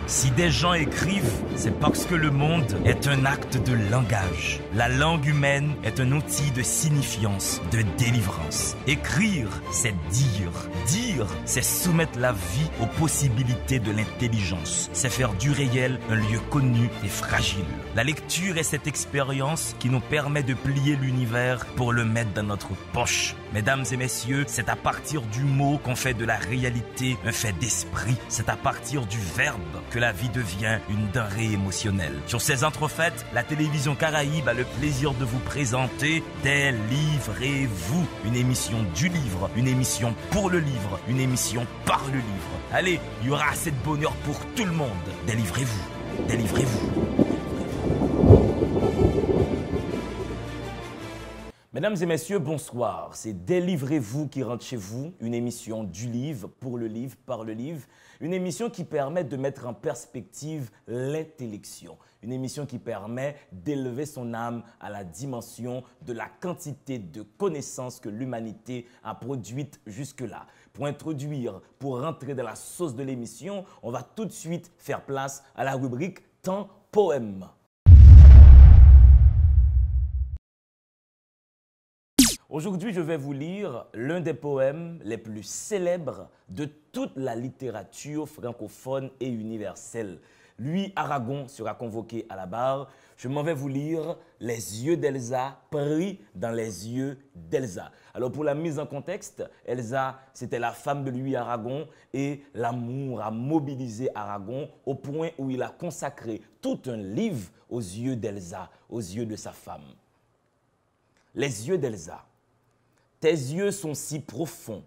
Si des gens écrivent, c'est parce que le monde est un acte de langage. La langue humaine est un outil de signifiance, de délivrance. Écrire, c'est dire. Dire, c'est soumettre la vie aux possibilités de l'intelligence. C'est faire du réel un lieu connu et fragile. La lecture est cette expérience qui nous permet de plier l'univers pour le mettre dans notre poche. Mesdames et messieurs, c'est à partir du mot qu'on fait de la réalité un fait d'esprit. C'est à partir du verbe que la vie devient une denrée émotionnelle. Sur ces entrefaites, la télévision Caraïbe a le plaisir de vous présenter Délivrez-vous, une émission du livre, une émission pour le livre, une émission par le livre. Allez, il y aura assez de bonheur pour tout le monde. Délivrez-vous, délivrez-vous. Mesdames et messieurs, bonsoir. C'est Délivrez-vous qui rentre chez vous, une émission du livre, pour le livre, par le livre. Une émission qui permet de mettre en perspective l'intellection. Une émission qui permet d'élever son âme à la dimension de la quantité de connaissances que l'humanité a produites jusque-là. Pour introduire, pour rentrer dans la sauce de l'émission, on va tout de suite faire place à la rubrique Temps Poème. Aujourd'hui, je vais vous lire l'un des poèmes les plus célèbres de toute la littérature francophone et universelle. Louis Aragon sera convoqué à la barre. Je m'en vais vous lire Les yeux d'Elsa, pris dans les yeux d'Elsa. Alors pour la mise en contexte, Elsa, c'était la femme de Louis Aragon et l'amour a mobilisé Aragon au point où il a consacré tout un livre aux yeux d'Elsa, aux yeux de sa femme. Les yeux d'Elsa. Tes yeux sont si profonds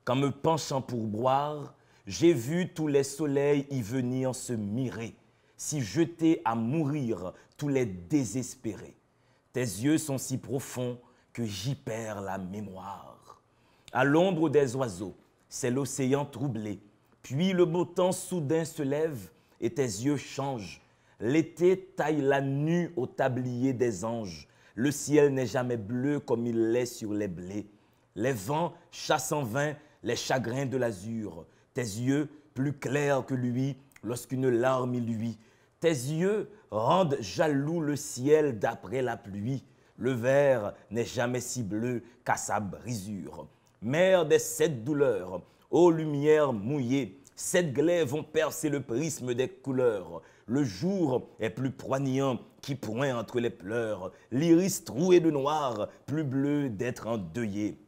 qu'en me penchant pour boire, j'ai vu tous les soleils y venir se mirer, si jetés à mourir tous les désespérés. Tes yeux sont si profonds que j'y perds la mémoire. À l'ombre des oiseaux, c'est l'océan troublé, puis le beau temps soudain se lève et tes yeux changent. L'été taille la nue au tablier des anges. Le ciel n'est jamais bleu comme il l'est sur les blés. Les vents chassent en vain les chagrins de l'azur. Tes yeux, plus clairs que lui, lorsqu'une larme y luit. Tes yeux rendent jaloux le ciel d'après la pluie. Le verre n'est jamais si bleu qu'à sa brisure. Mère des 7 douleurs, ô lumière mouillée, 7 glaives vont percer le prisme des couleurs. Le jour est plus poignant qui pointe entre les pleurs. L'iris troué de noir, plus bleu d'être endeuillé.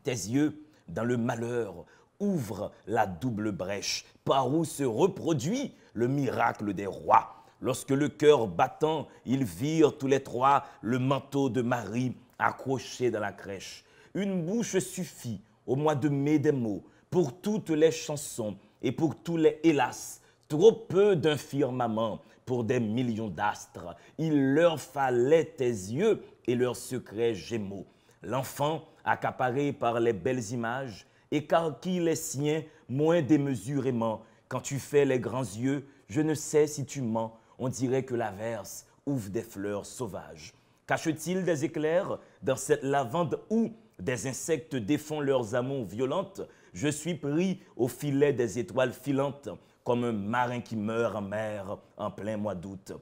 Tes yeux, dans le malheur, ouvrent la double brèche par où se reproduit le miracle des rois. Lorsque le cœur battant, ils virent tous les trois le manteau de Marie accroché dans la crèche. Une bouche suffit au mois de mai des mots pour toutes les chansons et pour tous les hélas. Trop peu d'un firmament pour des millions d'astres. Il leur fallait tes yeux et leurs secrets gémeaux. L'enfant, accaparé par les belles images, écarquille les siens moins démesurément. Quand tu fais les grands yeux, je ne sais si tu mens. On dirait que l'averse ouvre des fleurs sauvages. Cache-t-il des éclairs dans cette lavande où des insectes défont leurs amours violentes? Je suis pris au filet des étoiles filantes, comme un marin qui meurt en mer en plein mois d'août.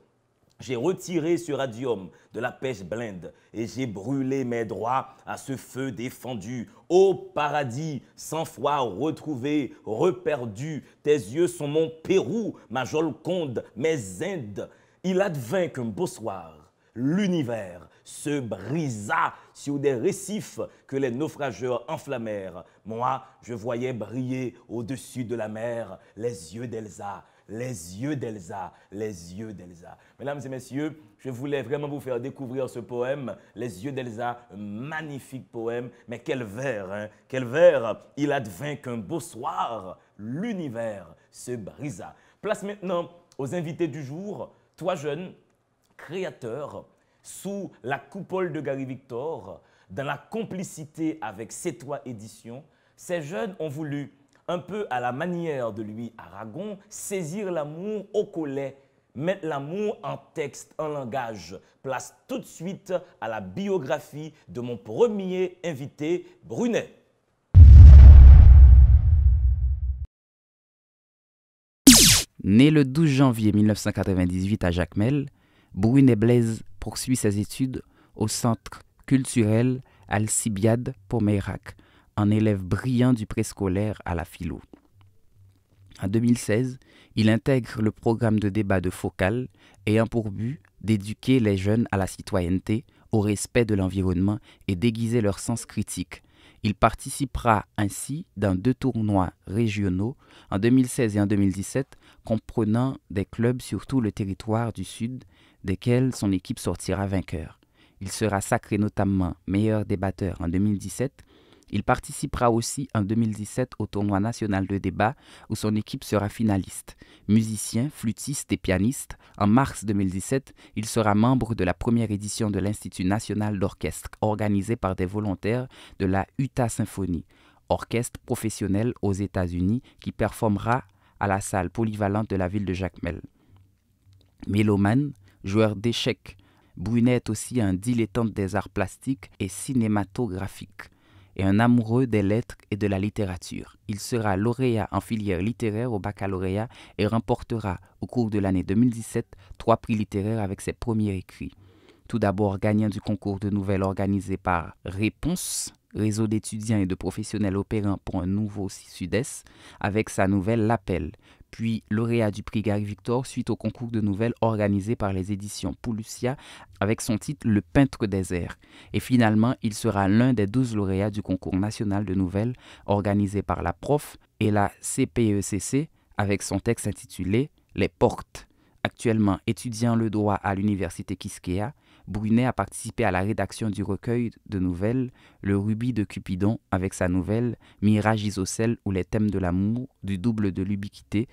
J'ai retiré ce radium de la pêche blinde et j'ai brûlé mes droits à ce feu défendu. Ô paradis, 100 fois retrouvé, reperdu, tes yeux sont mon Pérou, ma Jolconde, mes Indes. Il advint qu'un beau soir, l'univers se brisa sur des récifs que les naufrageurs enflammèrent. Moi, je voyais briller au-dessus de la mer les yeux d'Elsa. Les yeux d'Elsa, les yeux d'Elsa. Mesdames et messieurs, je voulais vraiment vous faire découvrir ce poème, Les yeux d'Elsa, un magnifique poème. Mais quel vers, hein? Quel vers! Il advint qu'un beau soir, l'univers se brisa. Place maintenant aux invités du jour, 3 jeunes créateurs sous la coupole de Gary Victor, dans la complicité avec C3 Éditions. Ces jeunes ont voulu, un peu à la manière de Louis Aragon, saisir l'amour au collet, mettre l'amour en texte, en langage. Place tout de suite à la biographie de mon premier invité, Brunet. Né le 12 janvier 1998 à Jacmel, Brunet Blaise poursuit ses études au Centre culturel Alcibiade Pomeirac, un élève brillant du préscolaire à la philo. En 2016, il intègre le programme de débat de Focal ayant pour but d'éduquer les jeunes à la citoyenneté, au respect de l'environnement et d'aiguiser leur sens critique. Il participera ainsi dans 2 tournois régionaux en 2016 et en 2017, comprenant des clubs sur tout le territoire du Sud, desquels son équipe sortira vainqueur. Il sera sacré notamment meilleur débatteur en 2017. Il participera aussi en 2017 au tournoi national de débat où son équipe sera finaliste. Musicien, flûtiste et pianiste, en mars 2017, il sera membre de la première édition de l'Institut national d'orchestre organisé par des volontaires de la Utah Symphony, orchestre professionnel aux États-Unis qui performera à la salle polyvalente de la ville de Jacmel. Mélomane, joueur d'échecs, Brunet est aussi un dilettante des arts plastiques et cinématographiques et un amoureux des lettres et de la littérature. Il sera lauréat en filière littéraire au baccalauréat et remportera au cours de l'année 2017 3 prix littéraires avec ses premiers écrits. Tout d'abord gagnant du concours de nouvelles organisé par Réponse, réseau d'étudiants et de professionnels opérant pour un nouveau Sud-Est, avec sa nouvelle L'Appel, puis lauréat du prix Gary Victor suite au concours de nouvelles organisé par les éditions Poulucia avec son titre Le Peintre des airs. Et finalement, il sera l'un des 12 lauréats du concours national de nouvelles organisé par la Prof et la CPECC avec son texte intitulé Les Portes. Actuellement étudiant le droit à l'université Quisqueya, Brunet a participé à la rédaction du recueil de nouvelles Le Rubis de Cupidon avec sa nouvelle Mirage isocèle où les thèmes de l'amour, du double de l'ubiquité,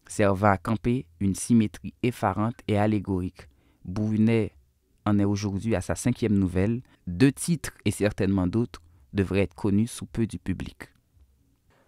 servant à camper une symétrie effarante et allégorique. Brunet en est aujourd'hui à sa 5e nouvelle. 2 titres et certainement d'autres devraient être connus sous peu du public.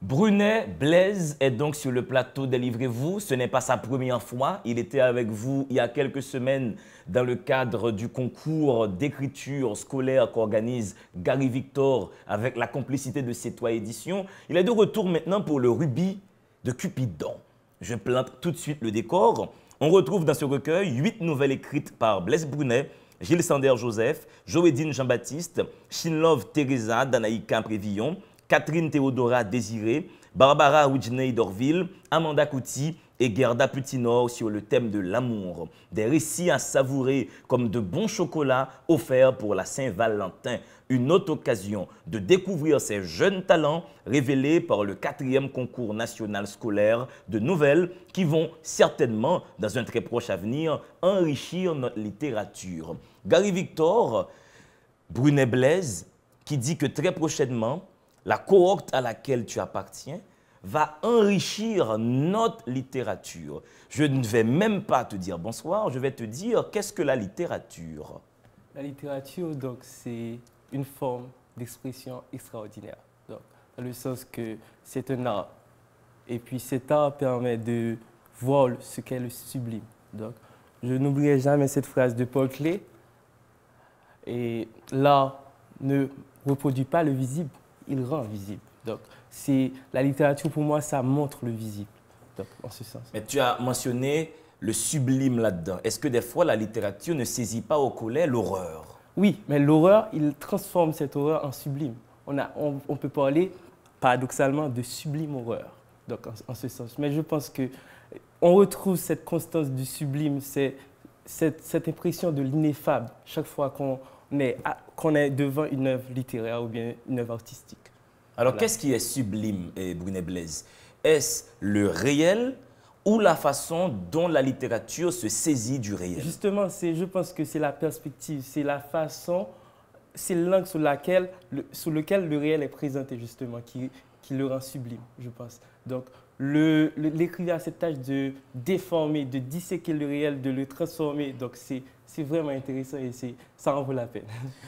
Brunet Blaise est donc sur le plateau de Livrez-vous. Ce n'est pas sa première fois. Il était avec vous il y a quelques semaines dans le cadre du concours d'écriture scolaire qu'organise Gary Victor avec la complicité de C3 Éditions. Il est de retour maintenant pour le Rubis de Cupidon. Je plante tout de suite le décor. On retrouve dans ce recueil 8 nouvelles écrites par Blaise Brunet, Gilles Sander Joseph, Joédine Jean-Baptiste, Shinlove Teresa Danaïka Prévillon, Catherine Théodora Désiré, Barbara Whitney d'Orville, Amanda Couty et Gerda Putinor sur le thème de l'amour. Des récits à savourer comme de bons chocolats offerts pour la Saint-Valentin. Une autre occasion de découvrir ces jeunes talents révélés par le 4e concours national scolaire de nouvelles qui vont certainement, dans un très proche avenir, enrichir notre littérature. Gary Victor, Brunet Blaise, qui dit que très prochainement, la cohorte à laquelle tu appartiens va enrichir notre littérature. Je ne vais même pas te dire bonsoir, je vais te dire qu'est-ce que la littérature? La littérature, donc, c'est une forme d'expression extraordinaire. Donc, dans le sens que c'est un art. Et puis cet art permet de voir ce qu'est le sublime. Donc, je n'oublierai jamais cette phrase de Paul Klee. Et l'art ne reproduit pas le visible, il rend visible. Donc, la littérature, pour moi, ça montre le visible, donc, en ce sens. Mais tu as mentionné le sublime là-dedans. Est-ce que des fois, la littérature ne saisit pas au collet l'horreur? Oui, mais l'horreur, il transforme cette horreur en sublime. On peut parler, paradoxalement, de sublime horreur, donc, en ce sens. Mais je pense qu'on retrouve cette constance du sublime, cette impression de l'ineffable, chaque fois qu'on est devant une œuvre littéraire ou bien une œuvre artistique. Alors, Voilà. qu'est-ce qui est sublime, Brunet Blaise? Est-ce le réel ou la façon dont la littérature se saisit du réel? Justement, je pense que c'est la perspective, c'est la façon, c'est l'angle sur lequel le réel est présenté, justement, qui le rend sublime, je pense. Donc, l'écrivain a cette tâche de déformer, de disséquer le réel, de le transformer. Donc, c'est vraiment intéressant et ça en vaut la peine.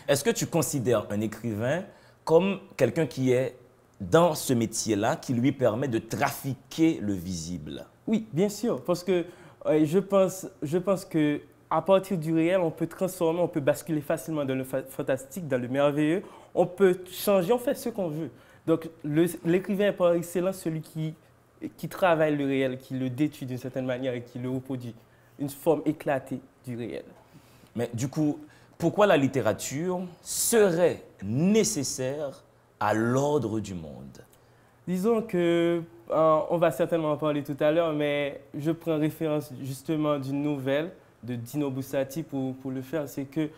Est-ce que tu considères un écrivain comme quelqu'un qui est dans ce métier-là, qui lui permet de trafiquer le visible? Oui, bien sûr, parce que je pense qu'à partir du réel, on peut transformer, on peut basculer facilement dans le fantastique, dans le merveilleux. On peut changer, on fait ce qu'on veut. Donc, l'écrivain est par excellence celui qui qui travaille le réel, qui le détruit d'une certaine manière et qui le reproduit. Une forme éclatée du réel. Mais du coup, pourquoi la littérature serait nécessaire à l'ordre du monde? Disons que, on va certainement en parler tout à l'heure, mais je prends référence justement d'une nouvelle de Dino Buzzati pour le faire. C'est que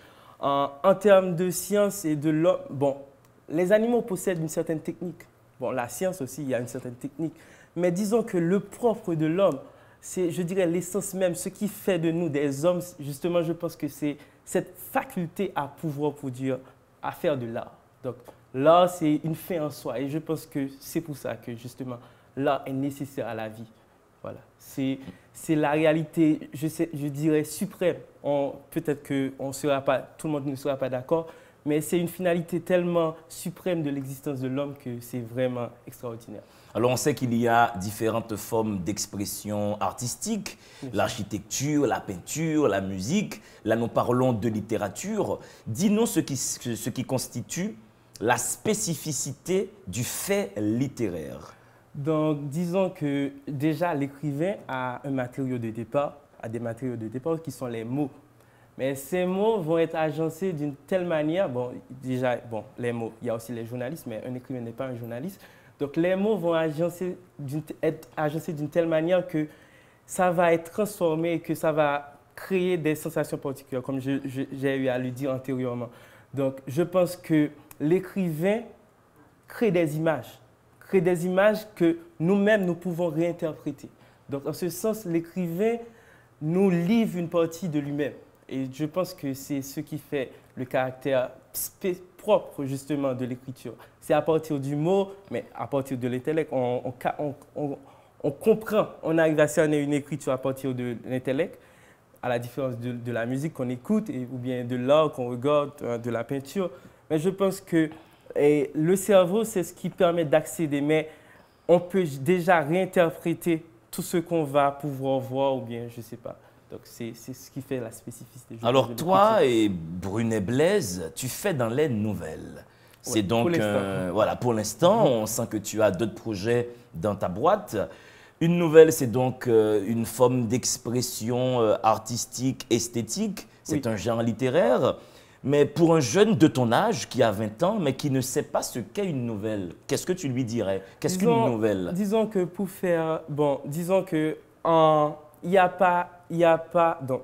en termes de science et de l'homme, bon, les animaux possèdent une certaine technique. Bon, la science aussi, il y a une certaine technique. Mais disons que le propre de l'homme, c'est, je dirais, l'essence même, ce qui fait de nous des hommes, justement, je pense que c'est cette faculté à pouvoir produire, à faire de l'art. Donc, l'art, c'est une fin en soi. Et je pense que c'est pour ça que, justement, l'art est nécessaire à la vie. Voilà. C'est la réalité, je dirais, suprême. Peut-être que tout le monde ne sera pas d'accord, mais c'est une finalité tellement suprême de l'existence de l'homme que c'est vraiment extraordinaire. Alors, on sait qu'il y a différentes formes d'expression artistique, l'architecture, la peinture, la musique. Là, nous parlons de littérature. Dis-nous ce qui constitue la spécificité du fait littéraire. Donc, disons que déjà, l'écrivain a des matériaux de départ qui sont les mots. Mais ces mots vont être agencés d'une telle manière, les mots, il y a aussi les journalistes, mais un écrivain n'est pas un journaliste. Donc, les mots vont être agencés d'une telle manière que ça va être transformé et que ça va créer des sensations particulières, comme j'ai eu à le dire antérieurement. Donc, je pense que l'écrivain crée des images que nous-mêmes, nous pouvons réinterpréter. Donc, en ce sens, l'écrivain nous livre une partie de lui-même. Et je pense que c'est ce qui fait le caractère propre, justement, de l'écriture. C'est à partir du mot, mais à partir de l'intellect, on comprend, on arrive à cerner une écriture à partir de l'intellect, à la différence de la musique qu'on écoute, ou bien de l'art qu'on regarde, de la peinture. Mais je pense que le cerveau, c'est ce qui permet d'accéder, mais on peut déjà réinterpréter tout ce qu'on va pouvoir voir, ou bien, je ne sais pas. Donc, c'est ce qui fait la spécificité. Alors, toi et Brunet Blaise, tu fais dans les nouvelles. C'est donc, voilà, pour l'instant, on sent que tu as d'autres projets dans ta boîte. Une nouvelle, c'est donc une forme d'expression artistique, esthétique. C'est un genre littéraire. Mais pour un jeune de ton âge qui a 20 ans, mais qui ne sait pas ce qu'est une nouvelle, qu'est-ce que tu lui dirais? Qu'est-ce qu'une nouvelle? Disons que pour faire... Bon, disons que il n'y a pas... Donc,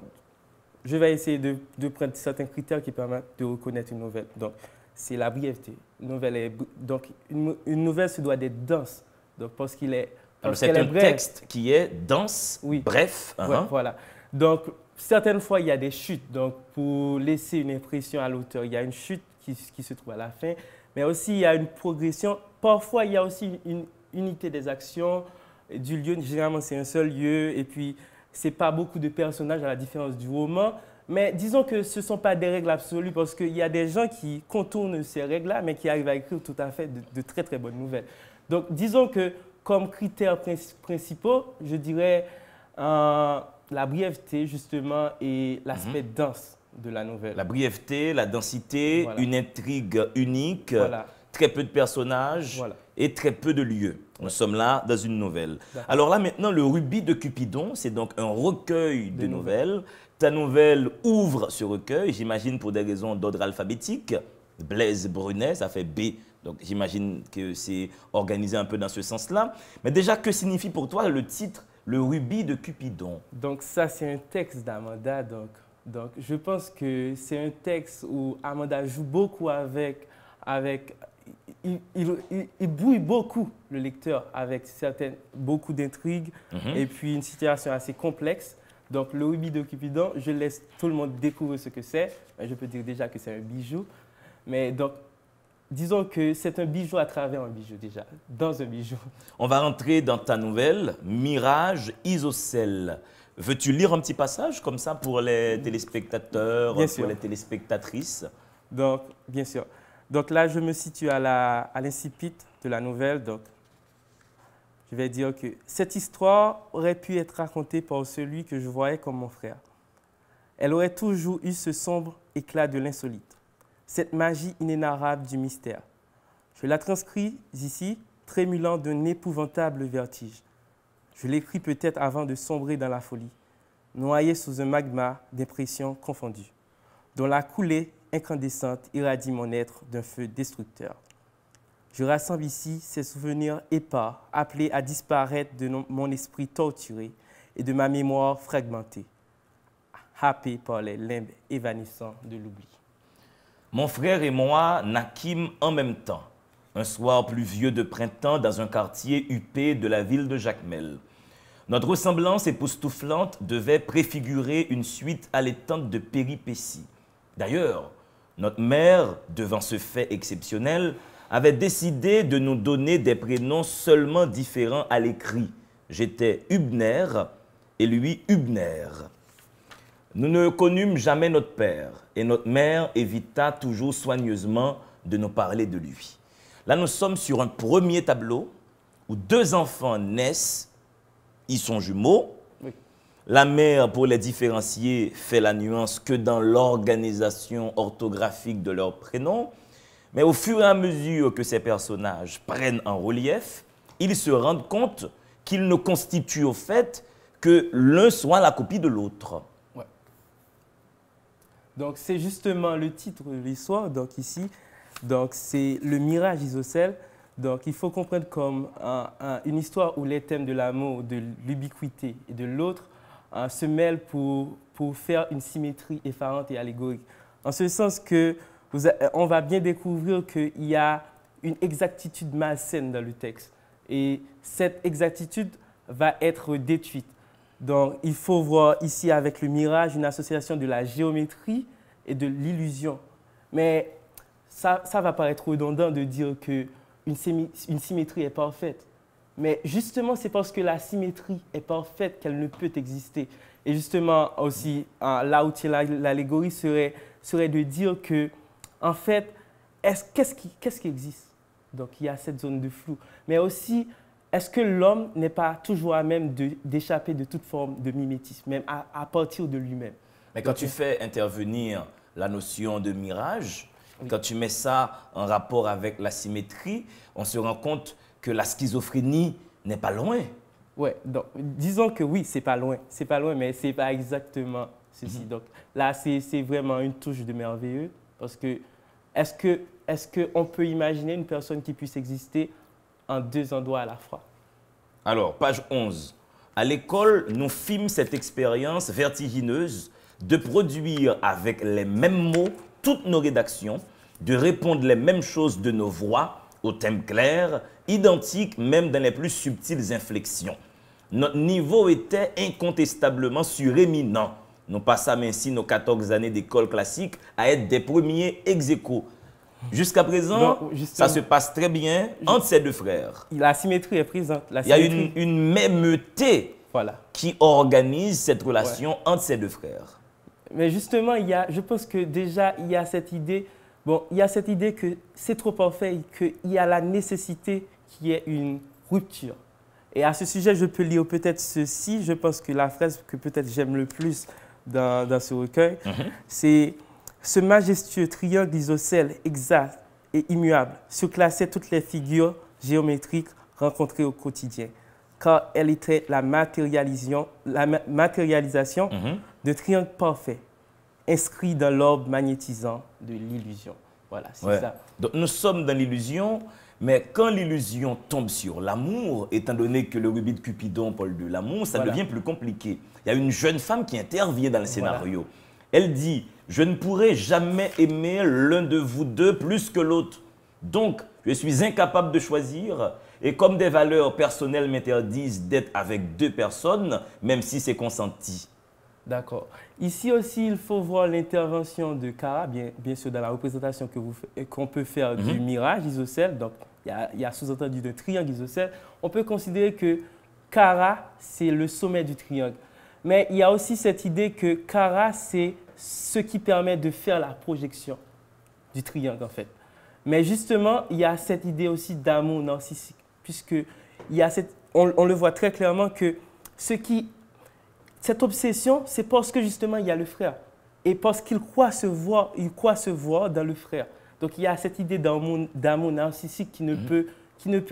je vais essayer de prendre certains critères qui permettent de reconnaître une nouvelle. Donc, c'est la brièveté. Une nouvelle se doit d'être dense. Donc, parce qu'il est... C'est un texte qui est dense, bref. Voilà. Donc, certaines fois, il y a des chutes. Donc, pour laisser une impression à l'auteur, il y a une chute qui se trouve à la fin. Mais aussi, il y a une progression. Parfois, il y a aussi une unité des actions, du lieu. Généralement, c'est un seul lieu. Et puis, ce n'est pas beaucoup de personnages à la différence du roman. Mais disons que ce ne sont pas des règles absolues parce qu'il y a des gens qui contournent ces règles-là, mais qui arrivent à écrire tout à fait de très, très bonnes nouvelles. Donc, disons que comme critères principaux, je dirais la brièveté, justement, et l'aspect dense de la nouvelle. La brièveté, la densité, une intrigue unique, très peu de personnages et très peu de lieux. Nous sommes là dans une nouvelle. Alors là, maintenant, le Rubis de Cupidon, c'est donc un recueil de nouvelles. Ta nouvelle ouvre ce recueil, j'imagine pour des raisons d'ordre alphabétique. Blaise Brunet, ça fait B. Donc j'imagine que c'est organisé un peu dans ce sens-là. Mais déjà, que signifie pour toi le titre « Le Rubis de Cupidon » ? Donc ça, c'est un texte d'Amanda. Donc je pense que c'est un texte où Amanda joue beaucoup avec il brouille beaucoup le lecteur avec beaucoup d'intrigues et puis une situation assez complexe. Donc le Rubis de Cupidon, je laisse tout le monde découvrir ce que c'est. Je peux dire déjà que c'est un bijou. Mais donc, disons que c'est un bijou à travers un bijou déjà, dans un bijou. On va rentrer dans ta nouvelle, Mirage Isocèle. Veux-tu lire un petit passage comme ça pour les téléspectateurs, bien pour sûr. les téléspectatrices? Donc, bien sûr. Donc là, je me situe à l'incipit de la nouvelle. Donc, je vais dire que cette histoire aurait pu être racontée par celui que je voyais comme mon frère. Elle aurait toujours eu ce sombre éclat de l'insolite, cette magie inénarrable du mystère. Je la transcris ici, trémulant d'un épouvantable vertige. Je l'écris peut-être avant de sombrer dans la folie, noyé sous un magma d'impressions confondues, dont la coulée incandescente irradie mon être d'un feu destructeur. Je rassemble ici ces souvenirs épars, appelés à disparaître de mon esprit torturé et de ma mémoire fragmentée, happé par les limbes évanissants de l'oubli. Mon frère et moi naquîmes en même temps, un soir pluvieux de printemps dans un quartier huppé de la ville de Jacmel. Notre ressemblance époustouflante devait préfigurer une suite allaitante de péripéties. D'ailleurs, notre mère, devant ce fait exceptionnel, avait décidé de nous donner des prénoms seulement différents à l'écrit. J'étais Hubner et lui Hubner. Nous ne connûmes jamais notre père et notre mère évita toujours soigneusement de nous parler de lui. Là, nous sommes sur un premier tableau où 2 enfants naissent. Ils sont jumeaux. Oui. La mère, pour les différencier, fait la nuance que dans l'organisation orthographique de leurs prénoms. Mais au fur et à mesure que ces personnages prennent en relief, ils se rendent compte qu'ils ne constituent au fait que l'un soit la copie de l'autre. Ouais. Donc, c'est justement le titre de l'histoire. Donc, ici, c'est le mirage isocèle. Donc, il faut comprendre comme une histoire où les thèmes de l'amour, de l'ubiquité et de l'autre se mêlent pour faire une symétrie effarante et allégorique. En ce sens que on va bien découvrir qu'il y a une exactitude malsaine dans le texte. Et cette exactitude va être détruite. Donc, il faut voir ici avec le mirage une association de la géométrie et de l'illusion. Mais ça va paraître redondant de dire que une symétrie est parfaite. Mais justement, c'est parce que la symétrie est parfaite qu'elle ne peut exister. Et justement, aussi, là où l'allégorie serait de dire que, en fait, qu'est-ce qui existe? Donc, il y a cette zone de flou. Mais aussi, est-ce que l'homme n'est pas toujours à même d'échapper de toute forme de mimétisme, même à partir de lui-même? Mais quand tu fais intervenir la notion de mirage, oui, quand tu mets ça en rapport avec la symétrie, on se rend compte que la schizophrénie n'est pas loin. Oui, donc disons que oui, c'est pas loin, mais c'est pas exactement ceci. Donc là, c'est vraiment une touche de merveilleux, parce que est-ce qu'on peut imaginer une personne qui puisse exister en 2 endroits à la fois? Alors, page 11. À l'école, nous fîmes cette expérience vertigineuse de produire avec les mêmes mots toutes nos rédactions, de répondre les mêmes choses de nos voix, aux thèmes clairs, identiques même dans les plus subtiles inflexions. Notre niveau était incontestablement suréminent. Nous passâmes ainsi nos 14 années d'école classique à être des premiers ex aequo. Jusqu'à présent, ça se passe très bien entre ces 2 frères. La symétrie est présente. Il y a une mêmeté, voilà, qui organise cette relation, ouais, entre ces 2 frères. Mais justement, je pense que déjà, il y a cette idée, que c'est trop parfait et qu'il y a la nécessité qu'il y ait une rupture. Et à ce sujet, je peux lire peut-être ceci. Je pense que la phrase que peut-être j'aime le plus dans ce recueil, c'est « Ce majestueux triangle isocèle exact et immuable surclassait toutes les figures géométriques rencontrées au quotidien, car elle était la matérialisation d'un triangle parfait, inscrit dans l'orbe magnétisant de l'illusion. » Voilà, c'est ça. Donc nous sommes dans l'illusion, mais quand l'illusion tombe sur l'amour, étant donné que le rubis de Cupidon parle de l'amour, ça devient plus compliqué. Il y a une jeune femme qui intervient dans le scénario. Elle dit « Je ne pourrai jamais aimer l'un de vous 2 plus que l'autre. Donc, je suis incapable de choisir. Et comme des valeurs personnelles m'interdisent d'être avec 2 personnes, même si c'est consenti. » D'accord. Ici aussi, il faut voir l'intervention de Cara, bien sûr, dans la représentation qu'on peut faire du mirage isocèle. Donc, il y a sous-entendu de triangle isocèle. On peut considérer que Cara, c'est le sommet du triangle. Mais il y a aussi cette idée que Cara, c'est ce qui permet de faire la projection du triangle, en fait. Mais justement, il y a cette idée aussi d'amour narcissique, puisque on le voit très clairement que cette obsession, c'est parce que justement, il y a le frère. Et parce qu'il croit se voir dans le frère. Donc, il y a cette idée d'amour narcissique qui ne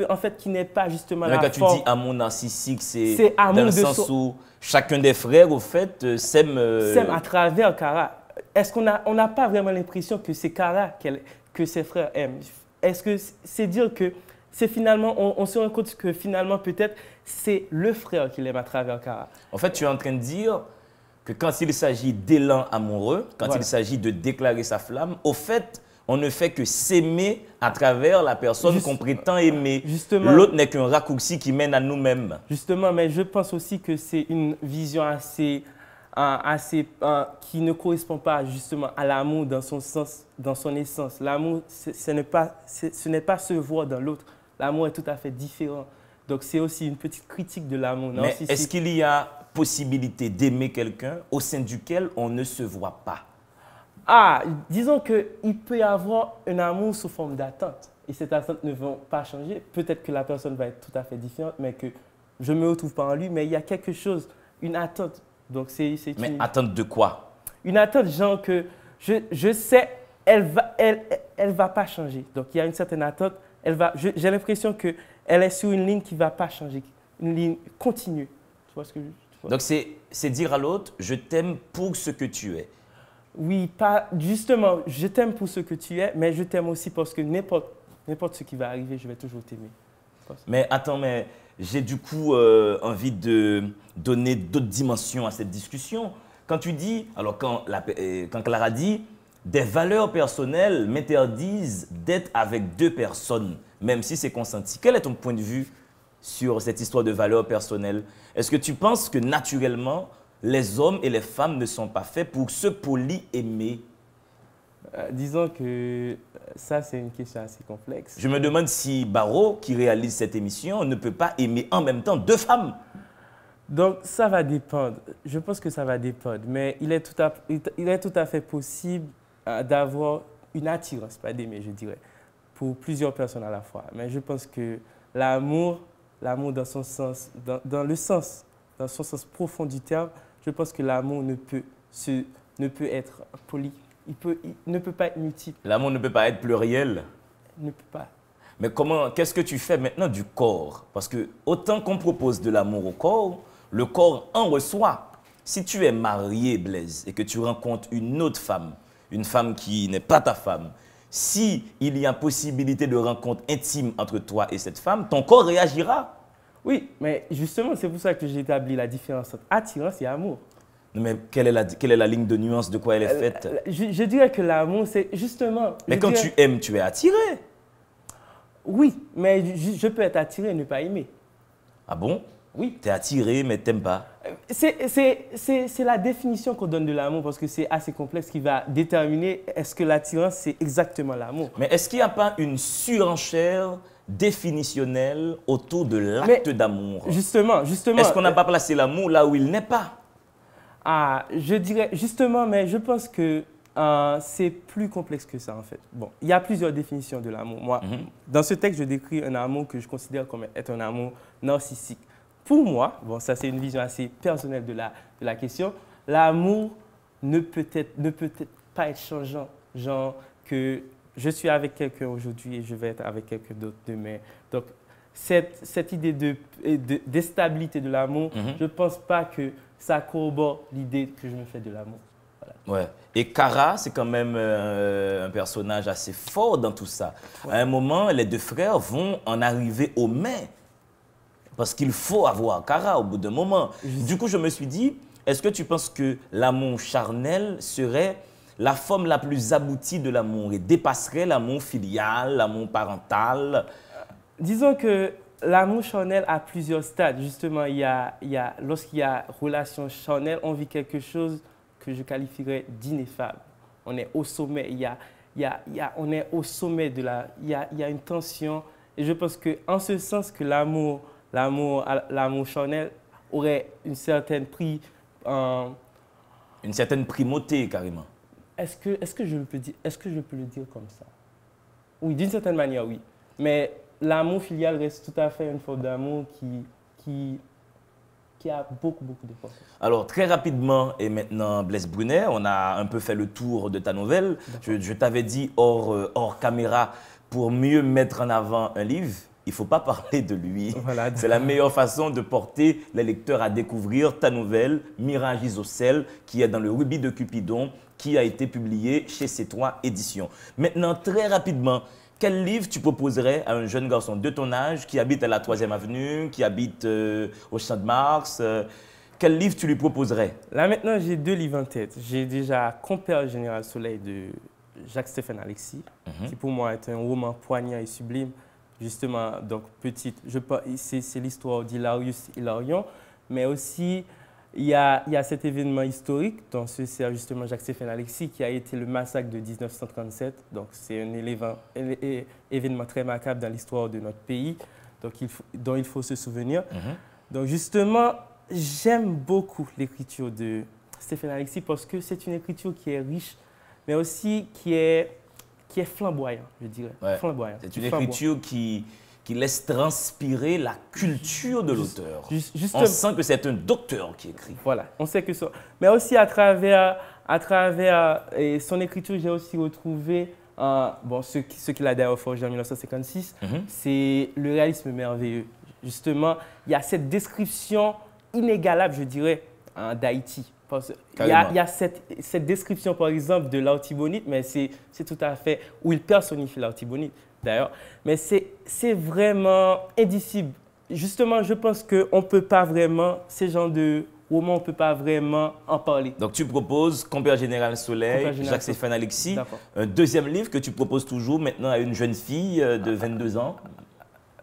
en fait, qui n'est pas justement Mais la quand tu forme. dis amour narcissique, c'est C'est amour dans le de sens soi. où chacun des frères, au fait, s'aime. S'aime à travers Kara. Est-ce qu'on on n'a pas vraiment l'impression que c'est Kara que ses frères aiment? Est-ce que c'est dire que c'est finalement, on se rend compte que finalement peut-être c'est le frère qui l'aime à travers Kara? En fait, tu es en train de dire que quand il s'agit d'élan amoureux, quand Voilà. il s'agit de déclarer sa flamme, au fait, on ne fait que s'aimer à travers la personne Juste- qu'on prétend aimer. Justement. L'autre n'est qu'un raccourci qui mène à nous-mêmes. Justement, mais je pense aussi que c'est une vision qui ne correspond pas justement à l'amour dans son sens, dans son essence. L'amour, ce n'est pas se voir dans l'autre. L'amour est tout à fait différent. Donc c'est aussi une petite critique de l'amour. Mais est-ce qu'il y a possibilité d'aimer quelqu'un au sein duquel on ne se voit pas? Ah, disons qu'il peut y avoir un amour sous forme d'attente. Et cette attente ne va pas changer. Peut-être que la personne va être tout à fait différente, mais que je ne me retrouve pas en lui. Mais il y a quelque chose, une attente. Donc c'est Mais attente de quoi? une attente, genre que je sais, elle va pas changer. Donc il y a une certaine attente. J'ai l'impression qu'elle est sur une ligne qui ne va pas changer. Une ligne continue. Tu vois ce que tu vois? Donc c'est dire à l'autre, je t'aime pour ce que tu es. Oui, pas justement, je t'aime pour ce que tu es, mais je t'aime aussi parce que n'importe ce qui va arriver, je vais toujours t'aimer. Mais attends, mais j'ai du coup envie de donner d'autres dimensions à cette discussion. Quand tu dis, alors quand Clara dit, des valeurs personnelles m'interdisent d'être avec deux personnes, même si c'est consenti. Quel est ton point de vue sur cette histoire de valeurs personnelles? Est-ce que tu penses que naturellement, les hommes et les femmes ne sont pas faits pour se polyaimer? Disons que ça, c'est une question assez complexe. Je me demande si Barreau, qui réalise cette émission, ne peut pas aimer en même temps deux femmes. Donc, ça va dépendre. Je pense que ça va dépendre. Mais il est tout à fait possible d'avoir une attirance, pas d'aimer, je dirais, pour plusieurs personnes à la fois. Mais je pense que l'amour dans son sens, dans son sens profond du terme, je pense que l'amour ne peut être poly. Il ne peut pas être multiple. L'amour ne peut pas être pluriel. Il ne peut pas. Mais qu'est-ce que tu fais maintenant du corps? Parce que autant qu'on propose de l'amour au corps, le corps en reçoit. Si tu es marié, Blaise, et que tu rencontres une autre femme, une femme qui n'est pas ta femme, si il y a possibilité de rencontre intime entre toi et cette femme, ton corps réagira. Oui, mais justement, c'est pour ça que j'ai établi la différence entre attirance et amour. Mais quelle est la ligne de nuance, de quoi elle est faite? Je dirais que l'amour, c'est justement... Mais quand tu aimes, tu es attiré. Oui, mais je peux être attiré et ne pas aimer. Ah bon? Oui. Tu es attiré, mais tu n'aimes pas. C'est la définition qu'on donne de l'amour parce que c'est assez complexe qui va déterminer est-ce que l'attirance, c'est exactement l'amour. Mais est-ce qu'il n'y a pas une surenchère définitionnelle autour de l'acte d'amour? Justement. Est-ce qu'on n'a pas placé l'amour là où il n'est pas? Ah, je dirais justement, mais je pense que c'est plus complexe que ça en fait. Bon, il y a plusieurs définitions de l'amour. Moi, dans ce texte, je décris un amour que je considère comme être un amour narcissique. Pour moi, bon, ça c'est une vision assez personnelle de la question, l'amour ne peut pas être changeant. Genre que je suis avec quelqu'un aujourd'hui et je vais être avec quelqu'un d'autre demain. Donc, cette idée de stabilité de l'amour, je ne pense pas que ça corrobore l'idée que je me fais de l'amour. Voilà. Ouais. Et Kara, c'est quand même un personnage assez fort dans tout ça. Ouais. À un moment, les deux frères vont en arriver aux mains. Parce qu'il faut avoir Kara au bout d'un moment. Du coup, je me suis dit, est-ce que tu penses que l'amour charnel serait la forme la plus aboutie de l'amour et dépasserait l'amour filial, l'amour parental? Disons que l'amour charnel a plusieurs stades. Justement, lorsqu'il y a relation charnelle, on vit quelque chose que je qualifierais d'ineffable. On est au sommet, on est au sommet il y a une tension. Et je pense qu'en ce sens que l'amour charnel aurait une certaine une certaine primauté, carrément. Est-ce que je peux le dire comme ça? Oui, d'une certaine manière, oui. Mais l'amour filial reste tout à fait une forme d'amour qui a beaucoup d'importance. Alors, très rapidement, et maintenant, Blaise Brunet, on a un peu fait le tour de ta nouvelle. Je t'avais dit hors caméra, pour mieux mettre en avant un livre, il ne faut pas parler de lui. Voilà. C'est la meilleure façon de porter les lecteurs à découvrir ta nouvelle, Mirage Isocèle, qui est dans le Rubis de Cupidon, qui a été publiée chez C3 Éditions. Maintenant, très rapidement, quel livre tu proposerais à un jeune garçon de ton âge qui habite à la 3e avenue, qui habite au Champ de Mars quel livre tu lui proposerais? Là maintenant, j'ai 2 livres en tête. J'ai déjà Compère Général Soleil de Jacques-Stéphane Alexis, qui pour moi est un roman poignant et sublime. Justement, donc petite, c'est l'histoire d'Hilarius Hilarion, mais aussi il y a cet événement historique dont se sert justement Jacques-Stéphane Alexis, qui a été le massacre de 1937. Donc c'est un événement très macabre dans l'histoire de notre pays, donc dont il faut se souvenir. Donc justement, j'aime beaucoup l'écriture de Stéphane Alexis parce que c'est une écriture qui est riche, mais aussi qui est flamboyante, je dirais. Ouais. Flamboyante. C'est une écriture qui laisse transpirer la culture de l'auteur. On sent que c'est un docteur qui écrit. Voilà, on sait que ça. Mais aussi à travers son écriture, j'ai aussi retrouvé ce qu'il a d'ailleurs forgé en 1956, c'est le réalisme merveilleux. Justement, il y a cette description inégalable, je dirais, d'Haïti. Il y a cette description, par exemple, de l'artibonite, mais c'est tout à fait où il personnifie l'artibonite, d'ailleurs. Mais c'est vraiment indicible. Justement, je pense qu'on ne peut pas vraiment, ces genres de romans, on ne peut pas vraiment en parler. Donc, tu proposes Compère Général Soleil, Jacques-Stéphane Alexis. Un deuxième livre que tu proposes toujours maintenant à une jeune fille de 22 ans.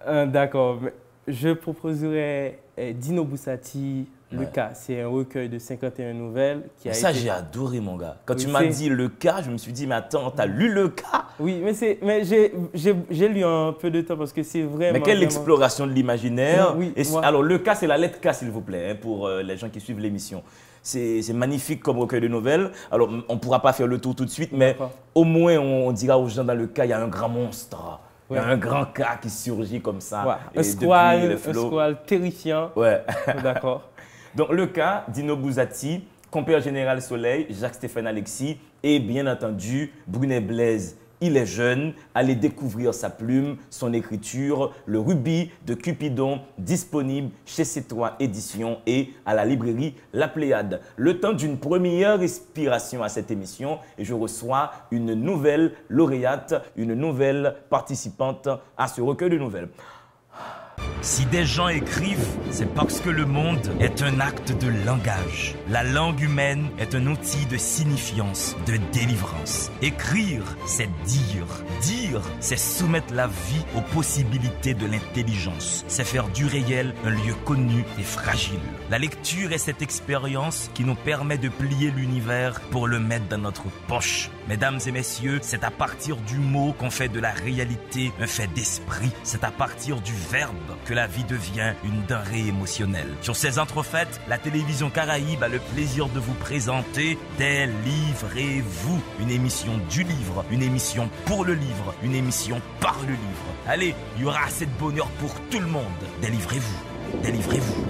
D'accord. Je proposerais Dino Boussati, Le Cas. C'est un recueil de 51 nouvelles. J'ai adoré, mon gars. Quand tu m'as dit Le Cas, je me suis dit, mais attends, t'as lu Le Cas? Oui, mais j'ai lu un peu de temps parce que c'est vraiment... Mais quelle exploration de l'imaginaire. Oui, alors, Le Cas, c'est la lettre K, s'il vous plaît, hein, pour les gens qui suivent l'émission. C'est magnifique comme recueil de nouvelles. Alors, on ne pourra pas faire le tour tout de suite, mais au moins, on dira aux gens dans Le Cas, il y a un grand monstre. Il y a un grand cas qui surgit comme ça. Un squale terrifiant. Ouais. D'accord. Donc, Le Cas, Dino Boussati, Compère Général Soleil, Jacques-Stéphane Alexis et bien entendu, Brunet Blaise. Il est jeune, allez découvrir sa plume, son écriture, le Rubis de Cupidon, disponible chez C3 Éditions et à la librairie La Pléiade. Le temps d'une première respiration à cette émission et je reçois une nouvelle lauréate, une nouvelle participante à ce recueil de nouvelles. Si des gens écrivent, c'est parce que le monde est un acte de langage. La langue humaine est un outil de signifiance, de délivrance. Écrire, c'est dire. Dire, c'est soumettre la vie aux possibilités de l'intelligence. C'est faire du réel un lieu connu et fragile. La lecture est cette expérience qui nous permet de plier l'univers pour le mettre dans notre poche. Mesdames et messieurs, c'est à partir du mot qu'on fait de la réalité un fait d'esprit. C'est à partir du verbe que la vie devient une denrée émotionnelle. Sur ces entrefaites, la télévision Caraïbe a le plaisir de vous présenter Délivrez-vous, une émission du livre, une émission pour le livre, une émission par le livre. Allez, il y aura assez de bonheur pour tout le monde. Délivrez-vous, délivrez-vous.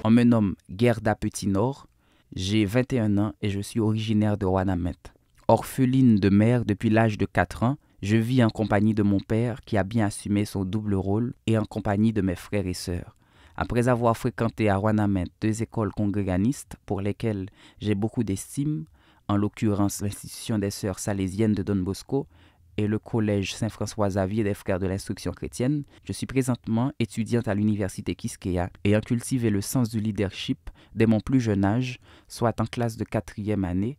On me nomme Gerda Petit-Nord, j'ai 21 ans et je suis originaire de Ouanamet. Orpheline de mère depuis l'âge de 4 ans, je vis en compagnie de mon père qui a bien assumé son double rôle et en compagnie de mes frères et sœurs. Après avoir fréquenté à Ouanamet 2 écoles congréganistes pour lesquelles j'ai beaucoup d'estime, en l'occurrence l'institution des sœurs salésiennes de Don Bosco et le collège Saint-François-Xavier des frères de l'instruction chrétienne, je suis présentement étudiante à l'université Quisqueya ayant cultivé le sens du leadership dès mon plus jeune âge, soit en classe de 4e année,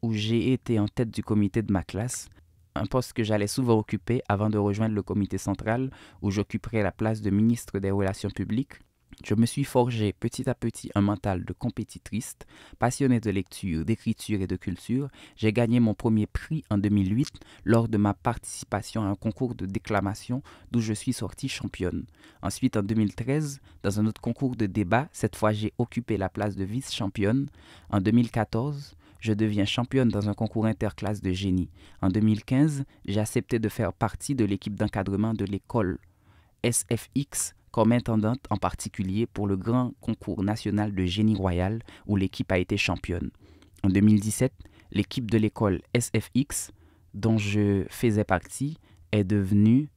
où j'ai été en tête du comité de ma classe, un poste que j'allais souvent occuper avant de rejoindre le comité central où j'occuperais la place de ministre des Relations publiques. Je me suis forgé petit à petit un mental de compétitrice, passionné de lecture, d'écriture et de culture. J'ai gagné mon premier prix en 2008 lors de ma participation à un concours de déclamation d'où je suis sortie championne. Ensuite, en 2013, dans un autre concours de débat, cette fois j'ai occupé la place de vice-championne. En 2014, je deviens championne dans un concours interclasse de génie. En 2015, j'ai accepté de faire partie de l'équipe d'encadrement de l'école SFX comme intendante en particulier pour le grand concours national de génie royal où l'équipe a été championne. En 2017, l'équipe de l'école SFX dont je faisais partie, est devenue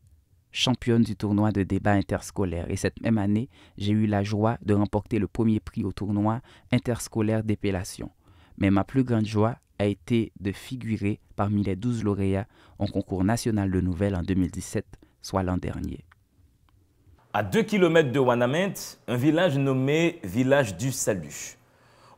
championne du tournoi de débat interscolaire. Et cette même année, j'ai eu la joie de remporter le premier prix au tournoi interscolaire d'épellation. Mais ma plus grande joie a été de figurer parmi les 12 lauréats au concours national de nouvelles en 2017, soit l'an dernier. À 2 km de Wanament, un village nommé Village du Salut.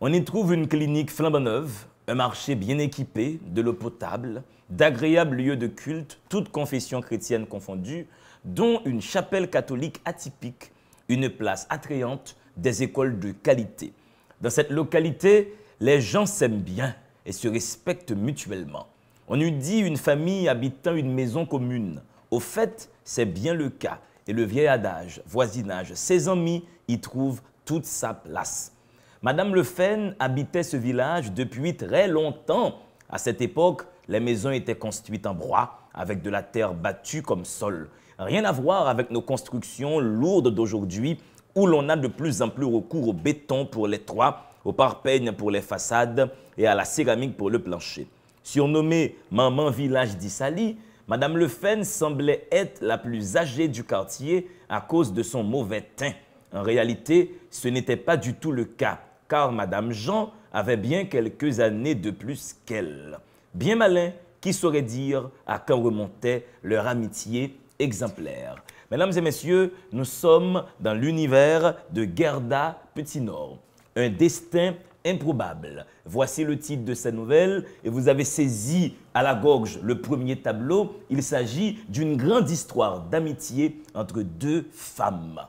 On y trouve une clinique flambant neuve, un marché bien équipé, de l'eau potable, d'agréables lieux de culte, toutes confessions chrétiennes confondues, dont une chapelle catholique atypique, une place attrayante, des écoles de qualité. Dans cette localité, les gens s'aiment bien et se respectent mutuellement. On eût dit une famille habitant une maison commune. Au fait, c'est bien le cas. Et le vieil adage, voisinage, ses amis y trouvent toute sa place. Madame Lefaine habitait ce village depuis très longtemps. À cette époque, les maisons étaient construites en bois, avec de la terre battue comme sol. Rien à voir avec nos constructions lourdes d'aujourd'hui, où l'on a de plus en plus recours au béton pour les toits, au parpeigne pour les façades et à la céramique pour le plancher. Surnommée Maman Village d'Issali, Madame Lefaine semblait être la plus âgée du quartier à cause de son mauvais teint. En réalité, ce n'était pas du tout le cas, car Madame Jean avait bien quelques années de plus qu'elle. Bien malin, qui saurait dire à quand remontait leur amitié exemplaire. Mesdames et messieurs, nous sommes dans l'univers de Gerda Petit-Nord. Un destin improbable. Voici le titre de sa nouvelle et vous avez saisi à la gorge le premier tableau. Il s'agit d'une grande histoire d'amitié entre deux femmes.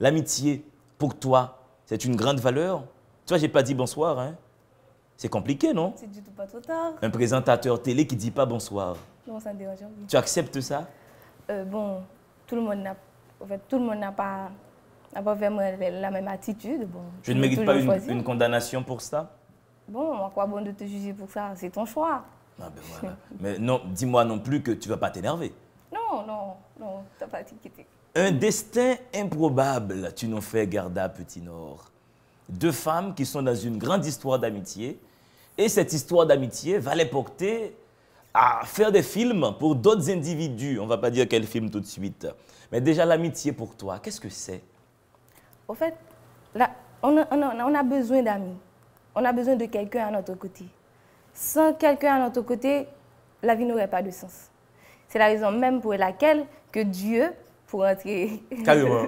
L'amitié, pour toi, c'est une grande valeur? Toi, j'ai pas dit bonsoir, hein? C'est compliqué, non? C'est du tout pas trop tard. Un présentateur télé qui dit pas bonsoir. Non, ça me dérange. Oui. Tu acceptes ça? Bon, tout le monde n'a pas vraiment la même attitude. Bon, je ne mérite pas une condamnation pour ça? Bon, à quoi bon de te juger pour ça? C'est ton choix. Ah ben voilà. Mais non, dis-moi non plus que tu ne vas pas t'énerver. Non, t'as pas à t'inquiéter. Un destin improbable, tu nous fais, Gerda Petit-Nord. Deux femmes qui sont dans une grande histoire d'amitié. Et cette histoire d'amitié va les porter à faire des films pour d'autres individus. On ne va pas dire quel film tout de suite. Mais déjà, l'amitié pour toi, qu'est-ce que c'est? Au fait, là, on a besoin d'amis. On a besoin de quelqu'un à notre côté. Sans quelqu'un à notre côté, la vie n'aurait pas de sens. C'est la raison même pour laquelle que Dieu, pour entrer carrément,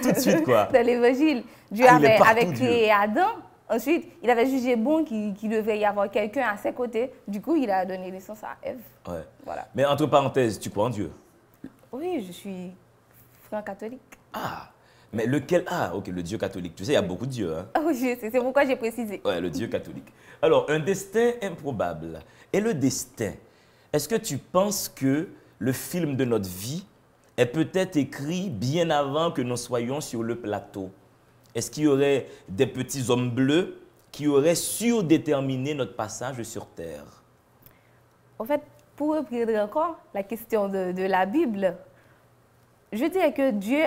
tout de suite quoi, dans l'évangile, Dieu avait créé Adam. Ensuite, il avait jugé bon qu'il devait y avoir quelqu'un à ses côtés. Du coup, il a donné naissance à Ève. Ouais. Voilà. Mais entre parenthèses, tu crois en Dieu? Oui, je suis franc-catholique. Ah, mais lequel? Ah, ok, le Dieu catholique. Tu sais, il y a beaucoup de dieux. Hein? Ah oui, c'est pourquoi j'ai précisé. Ouais, le Dieu catholique. Alors, un destin improbable. Et le destin, est-ce que tu penses que le film de notre vie est peut-être écrit bien avant que nous soyons sur le plateau? Est-ce qu'il y aurait des petits hommes bleus qui auraient surdéterminé notre passage sur Terre? En fait, pour reprendre encore la question de la Bible, je dirais que Dieu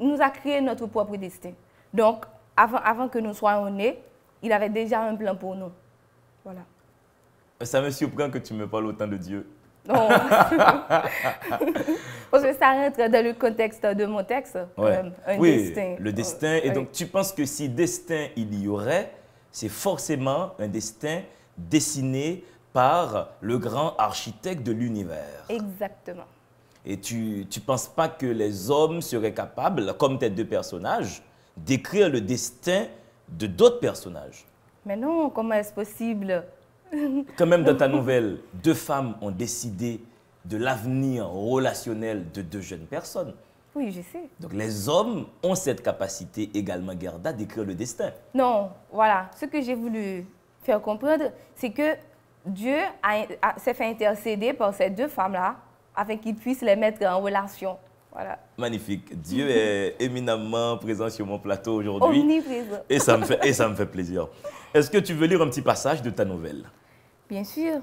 nous a créé notre propre destin. Donc, avant que nous soyons nés, il avait déjà un plan pour nous. Voilà. Ça me surprend que tu me parles autant de Dieu. Non. Parce que ça rentre dans le contexte de mon texte. Ouais. Un oui, destin. Le destin. Et donc, tu penses que si destin il y aurait, c'est forcément un destin dessiné par le grand architecte de l'univers. Exactement. Et tu ne penses pas que les hommes seraient capables, comme tes deux personnages, d'écrire le destin de d'autres personnages? Mais non, comment est-ce possible? Quand même, dans ta nouvelle, deux femmes ont décidé de l'avenir relationnel de deux jeunes personnes. Oui, je sais. Donc, les hommes ont cette capacité également, Gerda, d'écrire le destin. Non, voilà. Ce que j'ai voulu faire comprendre, c'est que Dieu s'est fait intercéder par ces deux femmes-là afin qu'il puisse les mettre en relation. Voilà. Magnifique. Dieu est éminemment présent sur mon plateau aujourd'hui. Omniprésent. Et ça me fait plaisir. Est-ce que tu veux lire un petit passage de ta nouvelle? Bien sûr.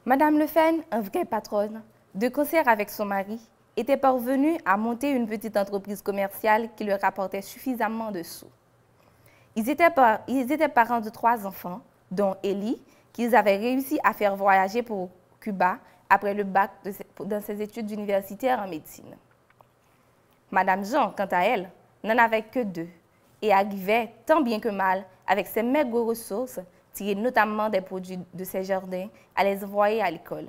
Madame Lefaine, une vraie patronne, de concert avec son mari, était parvenue à monter une petite entreprise commerciale qui leur rapportait suffisamment de sous. Ils étaient parents de 3 enfants, dont Élie, qu'ils avaient réussi à faire voyager pour Cuba après le bac dans ses études universitaires en médecine. Madame Jean, quant à elle, n'en avait que 2 et arrivait tant bien que mal, avec ses maigres ressources, tirées notamment des produits de ses jardins, à les envoyer à l'école.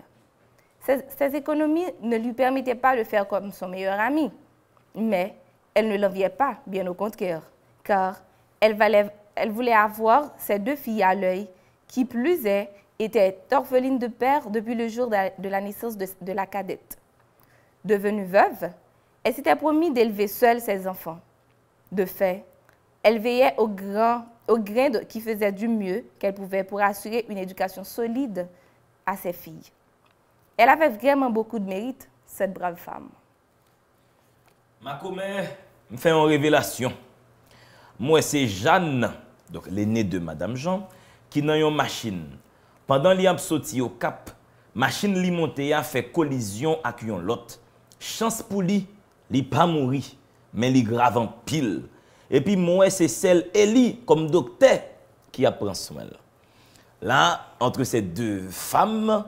Ses économies ne lui permettaient pas de faire comme son meilleur ami, mais elle ne l'enviait pas, bien au contraire, car elle voulait avoir ses 2 filles à l'œil, qui plus est, étaient orphelines de père depuis le jour de la naissance de la cadette. Devenue veuve, elle s'était promis d'élever seule ses enfants. De fait, elle veillait au grain qui faisait du mieux qu'elle pouvait pour assurer une éducation solide à ses filles. Elle avait vraiment beaucoup de mérite, cette brave femme. Ma commère me fait une révélation. Moi, c'est Jeanne, donc l'aînée de Madame Jean, qui n'a une machine. Pendant qu'il a sauté au cap, machine li montée a fait collision avec une l'autre. Chance pour lui, il pas mourir, mais il grave en pile. Et puis moi, c'est celle Elie, comme docteur, qui a pris soin. Là, entre ces 2 femmes,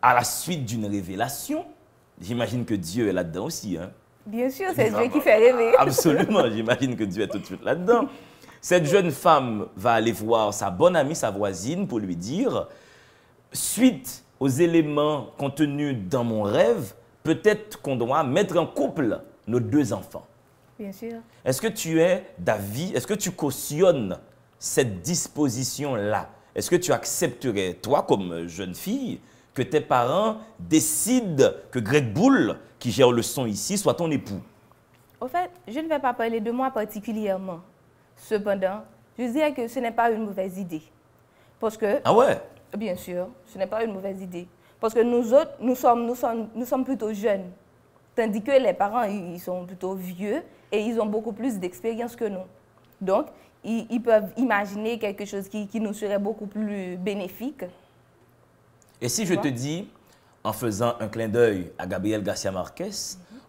à la suite d'une révélation, j'imagine que Dieu est là-dedans aussi. Hein? Bien sûr, c'est Dieu qui fait rêver. Absolument, j'imagine que Dieu est tout de suite là-dedans. Cette jeune femme va aller voir sa bonne amie, sa voisine, pour lui dire, suite aux éléments contenus dans mon rêve, peut-être qu'on doit mettre en couple nos 2 enfants. Bien sûr. Est-ce que tu es d'avis, est-ce que tu cautionnes cette disposition-là? Est-ce que tu accepterais, toi, comme jeune fille, que tes parents décident que Greg Bull, qui gère le son ici, soit ton époux? Au fait, je ne vais pas parler de moi particulièrement. Cependant, je dirais que ce n'est pas une mauvaise idée. Parce que, ah ouais? Bien sûr, ce n'est pas une mauvaise idée. Parce que nous autres, nous sommes plutôt jeunes. Tandis que les parents, ils sont plutôt vieux et ils ont beaucoup plus d'expérience que nous. Donc, ils peuvent imaginer quelque chose qui nous serait beaucoup plus bénéfique. Et si je te dis, en faisant un clin d'œil à Gabriel Garcia Marquez,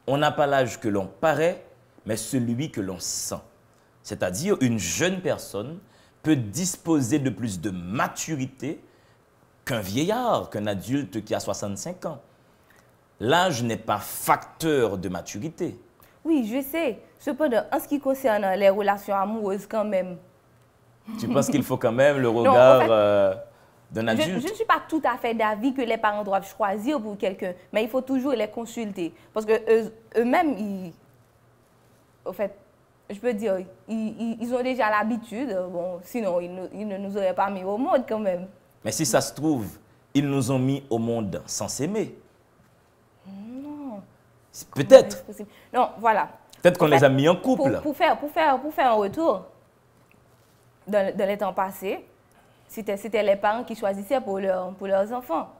on n'a pas l'âge que l'on paraît, mais celui que l'on sent. C'est-à-dire, une jeune personne peut disposer de plus de maturité qu'un vieillard, qu'un adulte qui a 65 ans. L'âge n'est pas facteur de maturité. Oui, je sais. Cependant, en ce qui concerne les relations amoureuses, quand même. Tu penses qu'il faut quand même le regard d'un adulte? Je ne suis pas tout à fait d'avis que les parents doivent choisir pour quelqu'un, mais il faut toujours les consulter. Parce que eux-mêmes, au fait, je peux dire, ils ont déjà l'habitude. Bon, sinon, ils ne nous auraient pas mis au monde quand même. Mais si ça se trouve, ils nous ont mis au monde sans s'aimer. Non. Peut-être. Non, voilà. Peut-être qu'on les a mis en couple. Pour faire un retour, dans les temps passés, c'était les parents qui choisissaient pour leurs enfants.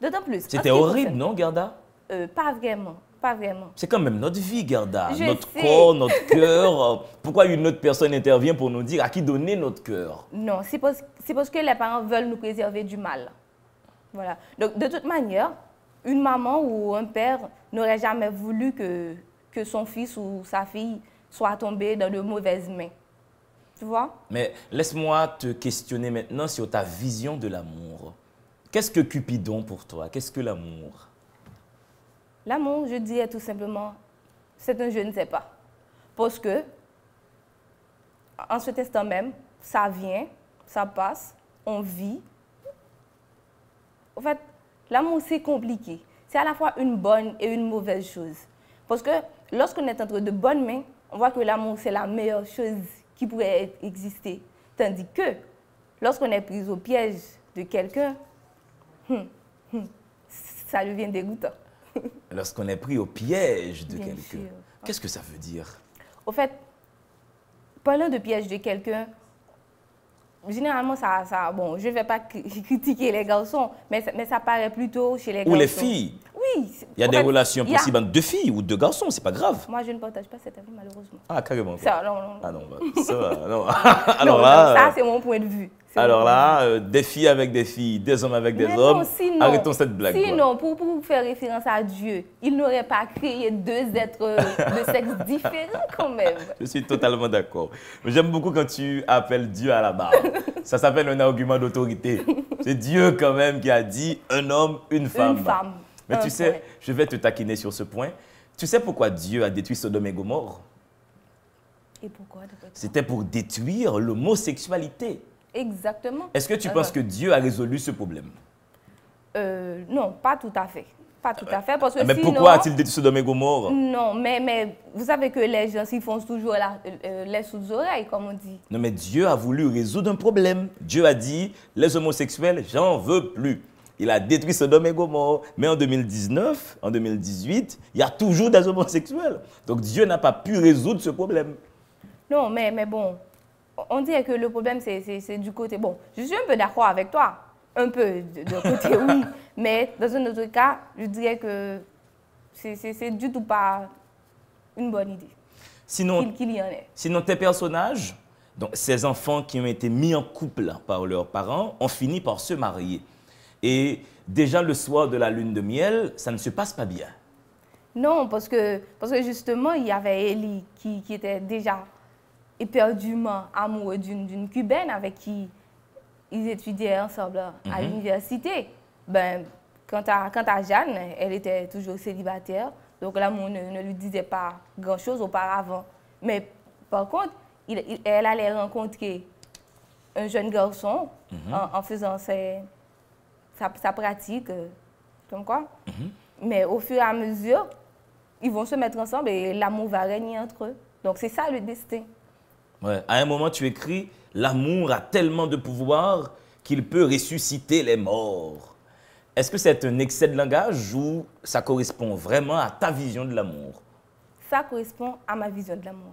D'autant plus. C'était horrible, non, Gerda? Pas vraiment. Pas vraiment. C'est quand même notre vie, Gerda. Notre sais. corps, notre cœur. Pourquoi une autre personne intervient pour nous dire à qui donner notre cœur? Non, c'est parce que les parents veulent nous préserver du mal. Voilà. Donc, de toute manière, une maman ou un père n'aurait jamais voulu que son fils ou sa fille soit tombé dans de mauvaises mains. Tu vois? Mais laisse-moi te questionner maintenant sur ta vision de l'amour. Qu'est-ce que Cupidon pour toi? Qu'est-ce que l'amour? L'amour, je dirais tout simplement, c'est un je ne sais pas. Parce que, en ce instant même, ça vient, ça passe, on vit. En fait, l'amour, c'est compliqué. C'est à la fois une bonne et une mauvaise chose. Parce que lorsqu'on est entre de bonnes mains, on voit que l'amour, c'est la meilleure chose qui pourrait exister. Tandis que, lorsqu'on est pris au piège de quelqu'un, ça devient dégoûtant. Lorsqu'on est pris au piège de Bien quelqu'un, sûr. qu'est-ce que ça veut dire? Au fait, parlant de piège de quelqu'un, généralement, bon, je ne vais pas critiquer les garçons, mais ça paraît plutôt chez les garçons. Ou les filles. Oui. Il y a des relations possibles entre 2 filles ou 2 garçons, c'est pas grave. Moi, je ne partage pas cet avis, malheureusement. Ah, carrément. Ça, non. Ah non, ça va, non. Alors là, ça, c'est mon point de vue. Alors là, des filles avec des filles, des hommes avec des hommes. Non, sinon, arrêtons cette blague. Sinon, pour faire référence à Dieu, il n'aurait pas créé 2 êtres de sexe différents quand même. Je suis totalement d'accord. J'aime beaucoup quand tu appelles Dieu à la barre. Ça s'appelle un argument d'autorité. C'est Dieu quand même qui a dit un homme, une femme. Une femme. Mais tu Un sais, point. je vais te taquiner sur ce point. Tu sais pourquoi Dieu a détruit Sodome et Gomorrhe? Et pourquoi d'après toi? C'était pour détruire l'homosexualité. Exactement. Est-ce que tu penses que Dieu a résolu ce problème? Non, pas tout à fait. Pas tout à fait, parce que Mais sinon... pourquoi a-t-il détruit Sodome et Gomorrhe? Non, mais vous savez que les gens s'y font toujours les sous-oreilles, comme on dit. Non, mais Dieu a voulu résoudre un problème. Dieu a dit, les homosexuels, j'en veux plus. Il a détruit Sodome et Gomorrhe. Mais en 2019, en 2018, il y a toujours des homosexuels. Donc Dieu n'a pas pu résoudre ce problème. Non, mais bon, on dirait que le problème, c'est du côté... Bon, je suis un peu d'accord avec toi. Un peu de côté, oui. Mais dans un autre cas, je dirais que c'est du tout pas une bonne idée Sinon, qu'il y en ait. sinon, tes personnages, donc ces enfants qui ont été mis en couple par leurs parents, ont fini par se marier. Et déjà le soir de la lune de miel, ça ne se passe pas bien. Non, parce que justement, il y avait Ellie qui était déjà éperdument amoureux d'une Cubaine avec qui ils étudiaient ensemble à l'université. Ben, quant à Jeanne, elle était toujours célibataire, donc l'amour ne lui disait pas grand-chose auparavant. Mais par contre, elle allait rencontrer un jeune garçon en faisant sa pratique, comme quoi. Mais au fur et à mesure, ils vont se mettre ensemble et l'amour va régner entre eux. Donc c'est ça le destin. Ouais. À un moment, tu écris, l'amour a tellement de pouvoir qu'il peut ressusciter les morts. Est-ce que c'est un excès de langage ou ça correspond vraiment à ta vision de l'amour? Ça correspond à ma vision de l'amour.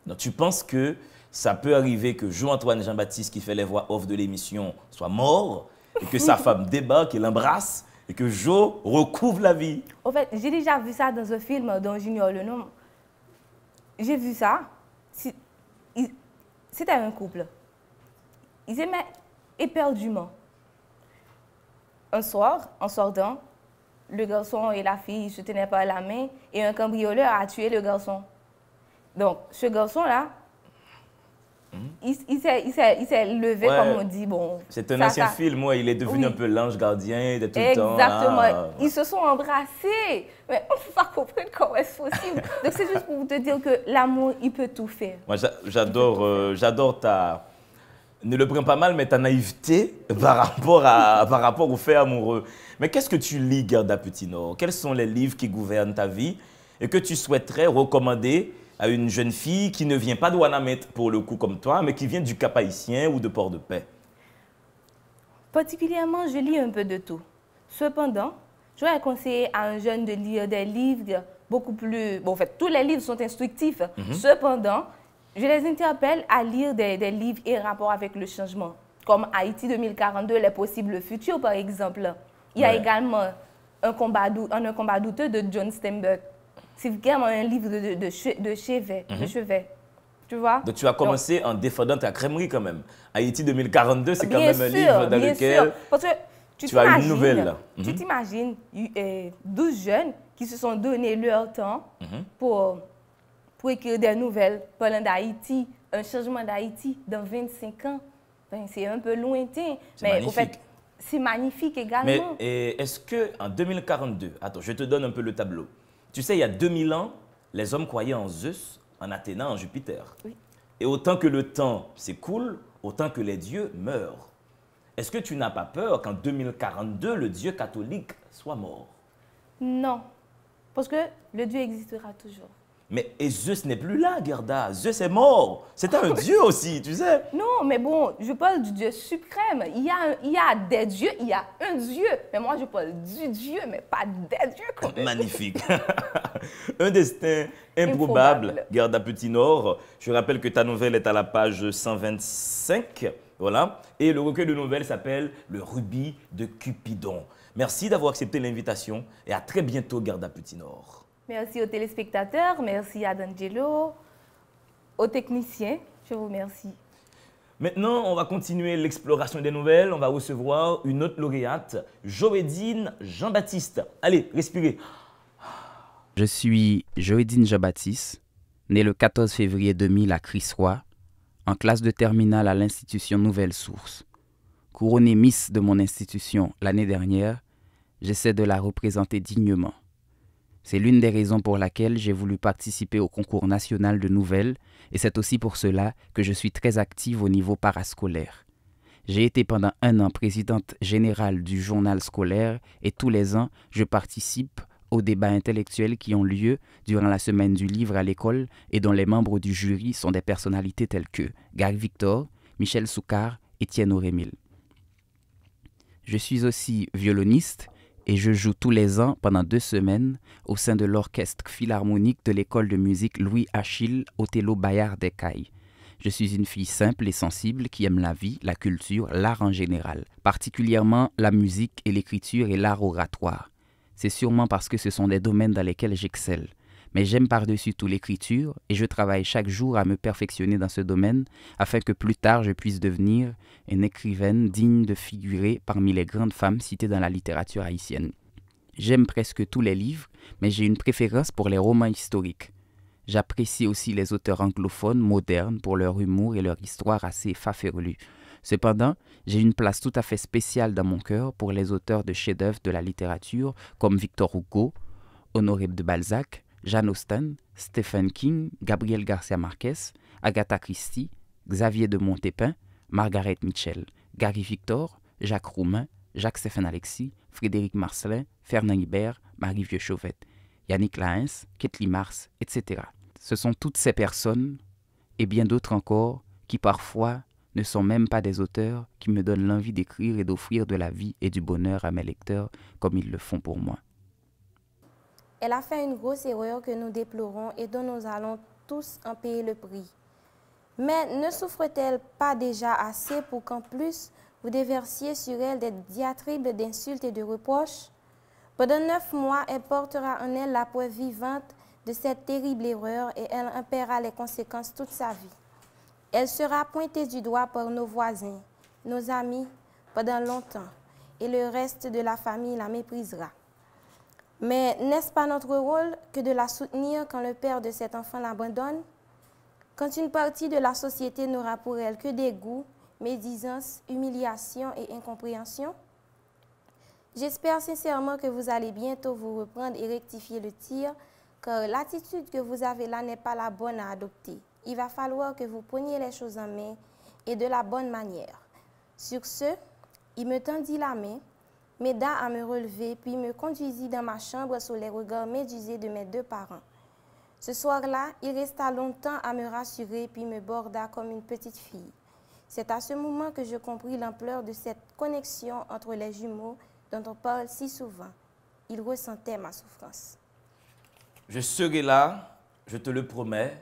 Donc, tu penses que ça peut arriver que Jo-Antoine Jean-Baptiste, qui fait les voix off de l'émission, soit mort et que sa femme débarque et l'embrasse et que Jo recouvre la vie? En fait, j'ai déjà vu ça dans un film dont j'ignore le nom. J'ai vu ça. C'était un couple. Ils aimaient éperdument. Un soir, en sortant, le garçon et la fille se tenaient par la main et un cambrioleur a tué le garçon. Donc, ce garçon-là, il s'est levé, Ouais. comme on dit. Bon, C'est un ça- ancien ça- film, ouais, il est devenu Oui. un peu l'ange gardien de tout le temps. Exactement. Ah. Ils se sont embrassés. Mais on ne peut pas comprendre comment est-ce possible. Donc, c'est juste pour vous te dire que l'amour, il peut tout faire. Moi, j'adore ta... Ne le prends pas mal, mais ta naïveté par rapport aux faits amoureux. Mais qu'est-ce que tu lis, Gerda Petit-Nord? Quels sont les livres qui gouvernent ta vie et que tu souhaiterais recommander à une jeune fille qui ne vient pas de Ouanamètre, pour le coup, comme toi, mais qui vient du Cap-Haïtien ou de Port-de-Paix? Particulièrement, je lis un peu de tout. Cependant, j'aurais conseillé à un jeune de lire des livres beaucoup plus... Bon, en fait, tous les livres sont instructifs. Cependant, je les interpelle à lire des livres et rapport avec le changement, comme Haïti 2042, les possibles futurs, par exemple. Il y a Ouais. également un combat douteux de John Steinbeck. C'est vraiment un livre de chevet. Tu vois? Donc, tu as commencé en défendant ta crèmerie quand même. Haïti 2042, c'est quand Bien même un sûr, livre dans bien lequel... sûr. Parce que tu as une nouvelle, là. Tu t'imagines 12 jeunes qui se sont donné leur temps pour écrire des nouvelles parlant d'Haïti, un changement d'Haïti dans 25 ans. Ben, c'est un peu lointain. C'est Mais magnifique. au fait, c'est magnifique également. Mais est-ce qu'en 2042, attends, je te donne un peu le tableau. Tu sais, il y a 2000 ans, les hommes croyaient en Zeus, en Athéna, en Jupiter. Oui. Et autant que le temps s'écoule, autant que les dieux meurent. Est-ce que tu n'as pas peur qu'en 2042, le Dieu catholique soit mort? Non, parce que le Dieu existera toujours. Mais et Zeus n'est plus là, Gerda. Zeus est mort. C'était un dieu aussi, tu sais. Non, mais bon, je parle du Dieu suprême. Il y a des dieux, il y a un Dieu. Mais moi, je parle du Dieu, mais pas des dieux quand même. Magnifique. Un destin improbable, Improbable. Gerda Petit-Nord. Je rappelle que ta nouvelle est à la page 125. Voilà. Et le recueil de nouvelles s'appelle Le Rubis de Cupidon. Merci d'avoir accepté l'invitation et à très bientôt, Gerda Petit-Nord. Merci aux téléspectateurs, merci à D'Angelo, aux techniciens, je vous remercie. Maintenant, on va continuer l'exploration des nouvelles. On va recevoir une autre lauréate, Joédine Jean-Baptiste. Allez, respirez. Je suis Joédine Jean-Baptiste, né le 14 février 2000 à Crissois, en classe de terminale à l'institution Nouvelle Source. Couronnée Miss de mon institution l'année dernière, j'essaie de la représenter dignement. C'est l'une des raisons pour laquelle j'ai voulu participer au concours national de nouvelles et c'est aussi pour cela que je suis très active au niveau parascolaire. J'ai été pendant 1 an présidente générale du journal scolaire et tous les ans, je participe aux débats intellectuels qui ont lieu durant la semaine du livre à l'école et dont les membres du jury sont des personnalités telles que Gary Victor, Michel Soucard, Étienne Aurémile. Je suis aussi violoniste et je joue tous les ans pendant 2 semaines au sein de l'orchestre philharmonique de l'école de musique Louis-Achille Othello Bayard d'Écailles. Je suis une fille simple et sensible qui aime la vie, la culture, l'art en général, particulièrement la musique et l'écriture et l'art oratoire. C'est sûrement parce que ce sont des domaines dans lesquels j'excelle. Mais j'aime par-dessus tout l'écriture et je travaille chaque jour à me perfectionner dans ce domaine afin que plus tard je puisse devenir une écrivaine digne de figurer parmi les grandes femmes citées dans la littérature haïtienne. J'aime presque tous les livres, mais j'ai une préférence pour les romans historiques. J'apprécie aussi les auteurs anglophones modernes pour leur humour et leur histoire assez farfelue. Cependant, j'ai une place tout à fait spéciale dans mon cœur pour les auteurs de chefs-d'œuvre de la littérature comme Victor Hugo, Honoré de Balzac, Jane Austen, Stephen King, Gabriel Garcia Marquez, Agatha Christie, Xavier de Montépin, Margaret Mitchell, Gary Victor, Jacques Roumain, Jacques-Stéphane Alexis, Frédéric Marcelin, Fernand Hibert, Marie Vieux-Chauvette, Yannick Lahens, Ketli Mars, etc. Ce sont toutes ces personnes, et bien d'autres encore, qui parfois ne sont même pas des auteurs, qui me donnent l'envie d'écrire et d'offrir de la vie et du bonheur à mes lecteurs comme ils le font pour moi. Elle a fait une grosse erreur que nous déplorons et dont nous allons tous en payer le prix. Mais ne souffre-t-elle pas déjà assez pour qu'en plus vous déversiez sur elle des diatribes d'insultes et de reproches? Pendant 9 mois, elle portera en elle la preuve vivante de cette terrible erreur et elle en paiera les conséquences toute sa vie. Elle sera pointée du doigt par nos voisins, nos amis, pendant longtemps, et le reste de la famille la méprisera. Mais n'est-ce pas notre rôle que de la soutenir quand le père de cet enfant l'abandonne? Quand une partie de la société n'aura pour elle que dégoût, médisance, humiliation et incompréhension? J'espère sincèrement que vous allez bientôt vous reprendre et rectifier le tir, car l'attitude que vous avez là n'est pas la bonne à adopter. Il va falloir que vous preniez les choses en main et de la bonne manière. Sur ce, il me tendit la main, m'aida à me relever, puis me conduisit dans ma chambre sous les regards médusés de mes 2 parents. Ce soir-là, il resta longtemps à me rassurer, puis me borda comme une petite fille. C'est à ce moment que je compris l'ampleur de cette connexion entre les jumeaux dont on parle si souvent. Il ressentait ma souffrance. Je serai là, je te le promets.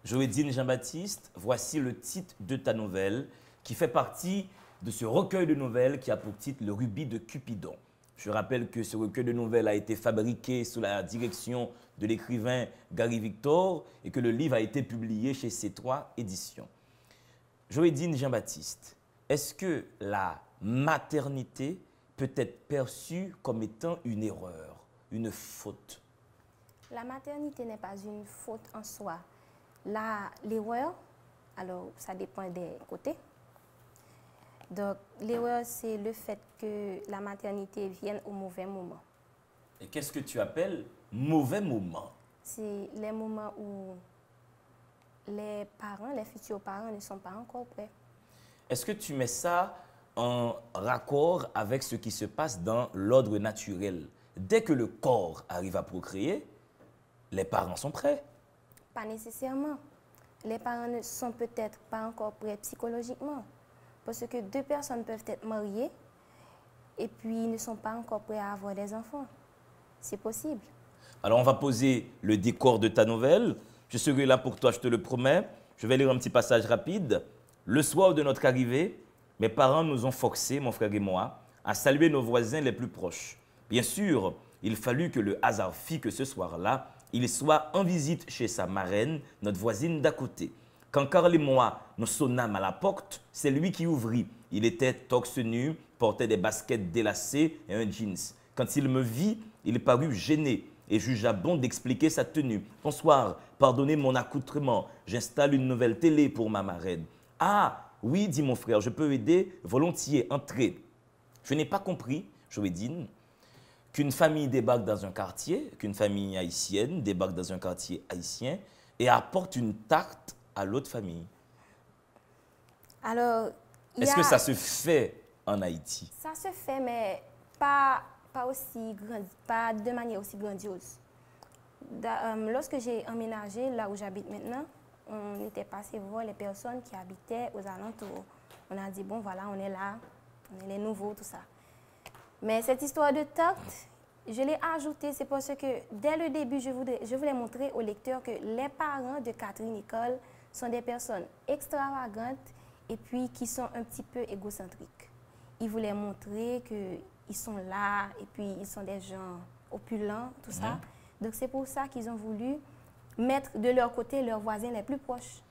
Joédine Jean-Baptiste, voici le titre de ta nouvelle qui fait partie de ce recueil de nouvelles qui a pour titre Le Rubis de Cupidon. Je rappelle que ce recueil de nouvelles a été fabriqué sous la direction de l'écrivain Gary Victor et que le livre a été publié chez C3 Éditions. Joédine Jean-Baptiste, est-ce que la maternité peut être perçue comme étant une erreur, une faute? La maternité n'est pas une faute en soi. L'erreur, alors ça dépend des côtés. Donc l'erreur, c'est le fait que la maternité vienne au mauvais moment. Et qu'est-ce que tu appelles mauvais moment? C'est les moments où les parents, les futurs parents ne sont pas encore prêts. Est-ce que tu mets ça en raccord avec ce qui se passe dans l'ordre naturel? Dès que le corps arrive à procréer, les parents sont prêts? Pas nécessairement. Les parents ne sont peut-être pas encore prêts psychologiquement. Parce que 2 personnes peuvent être mariées et puis ne sont pas encore prêts à avoir des enfants. C'est possible. Alors, on va poser le décor de ta nouvelle. Je serai là pour toi, je te le promets. Je vais lire un petit passage rapide. Le soir de notre arrivée, mes parents nous ont forcés, mon frère et moi, à saluer nos voisins les plus proches. Bien sûr, il fallut que le hasard fit que ce soir-là, il soit en visite chez sa marraine, notre voisine d'à côté. Quand Carl et moi nous sonnâmes à la porte, c'est lui qui ouvrit. Il était torse nu, portait des baskets délacées et un jeans. Quand il me vit, il parut gêné et jugea bon d'expliquer sa tenue. « Bonsoir, pardonnez mon accoutrement, j'installe une nouvelle télé pour ma marraine. »« Ah, Oui, dit mon frère, je peux aider volontiers, entrez. Je n'ai pas compris, Joédine, qu'une famille débarque dans un quartier, qu'une famille haïtienne débarque dans un quartier haïtien et apporte une tarte à l'autre famille. Alors, Est-ce que ça se fait en Haïti? Ça se fait, mais pas de manière aussi grandiose. Lorsque j'ai emménagé là où j'habite maintenant, on était passé voir les personnes qui habitaient aux alentours. On a dit, bon, voilà, on est là, on est les nouveaux, tout ça. Mais cette histoire de tarte, je l'ai ajoutée, c'est parce que dès le début, je voulais montrer aux lecteurs que les parents de Catherine Nicole sont des personnes extravagantes et puis qui sont un petit peu égocentriques. Ils voulaient montrer qu'ils sont là et puis ils sont des gens opulents, tout ça. Donc c'est pour ça qu'ils ont voulu mettre de leur côté leurs voisins les plus proches.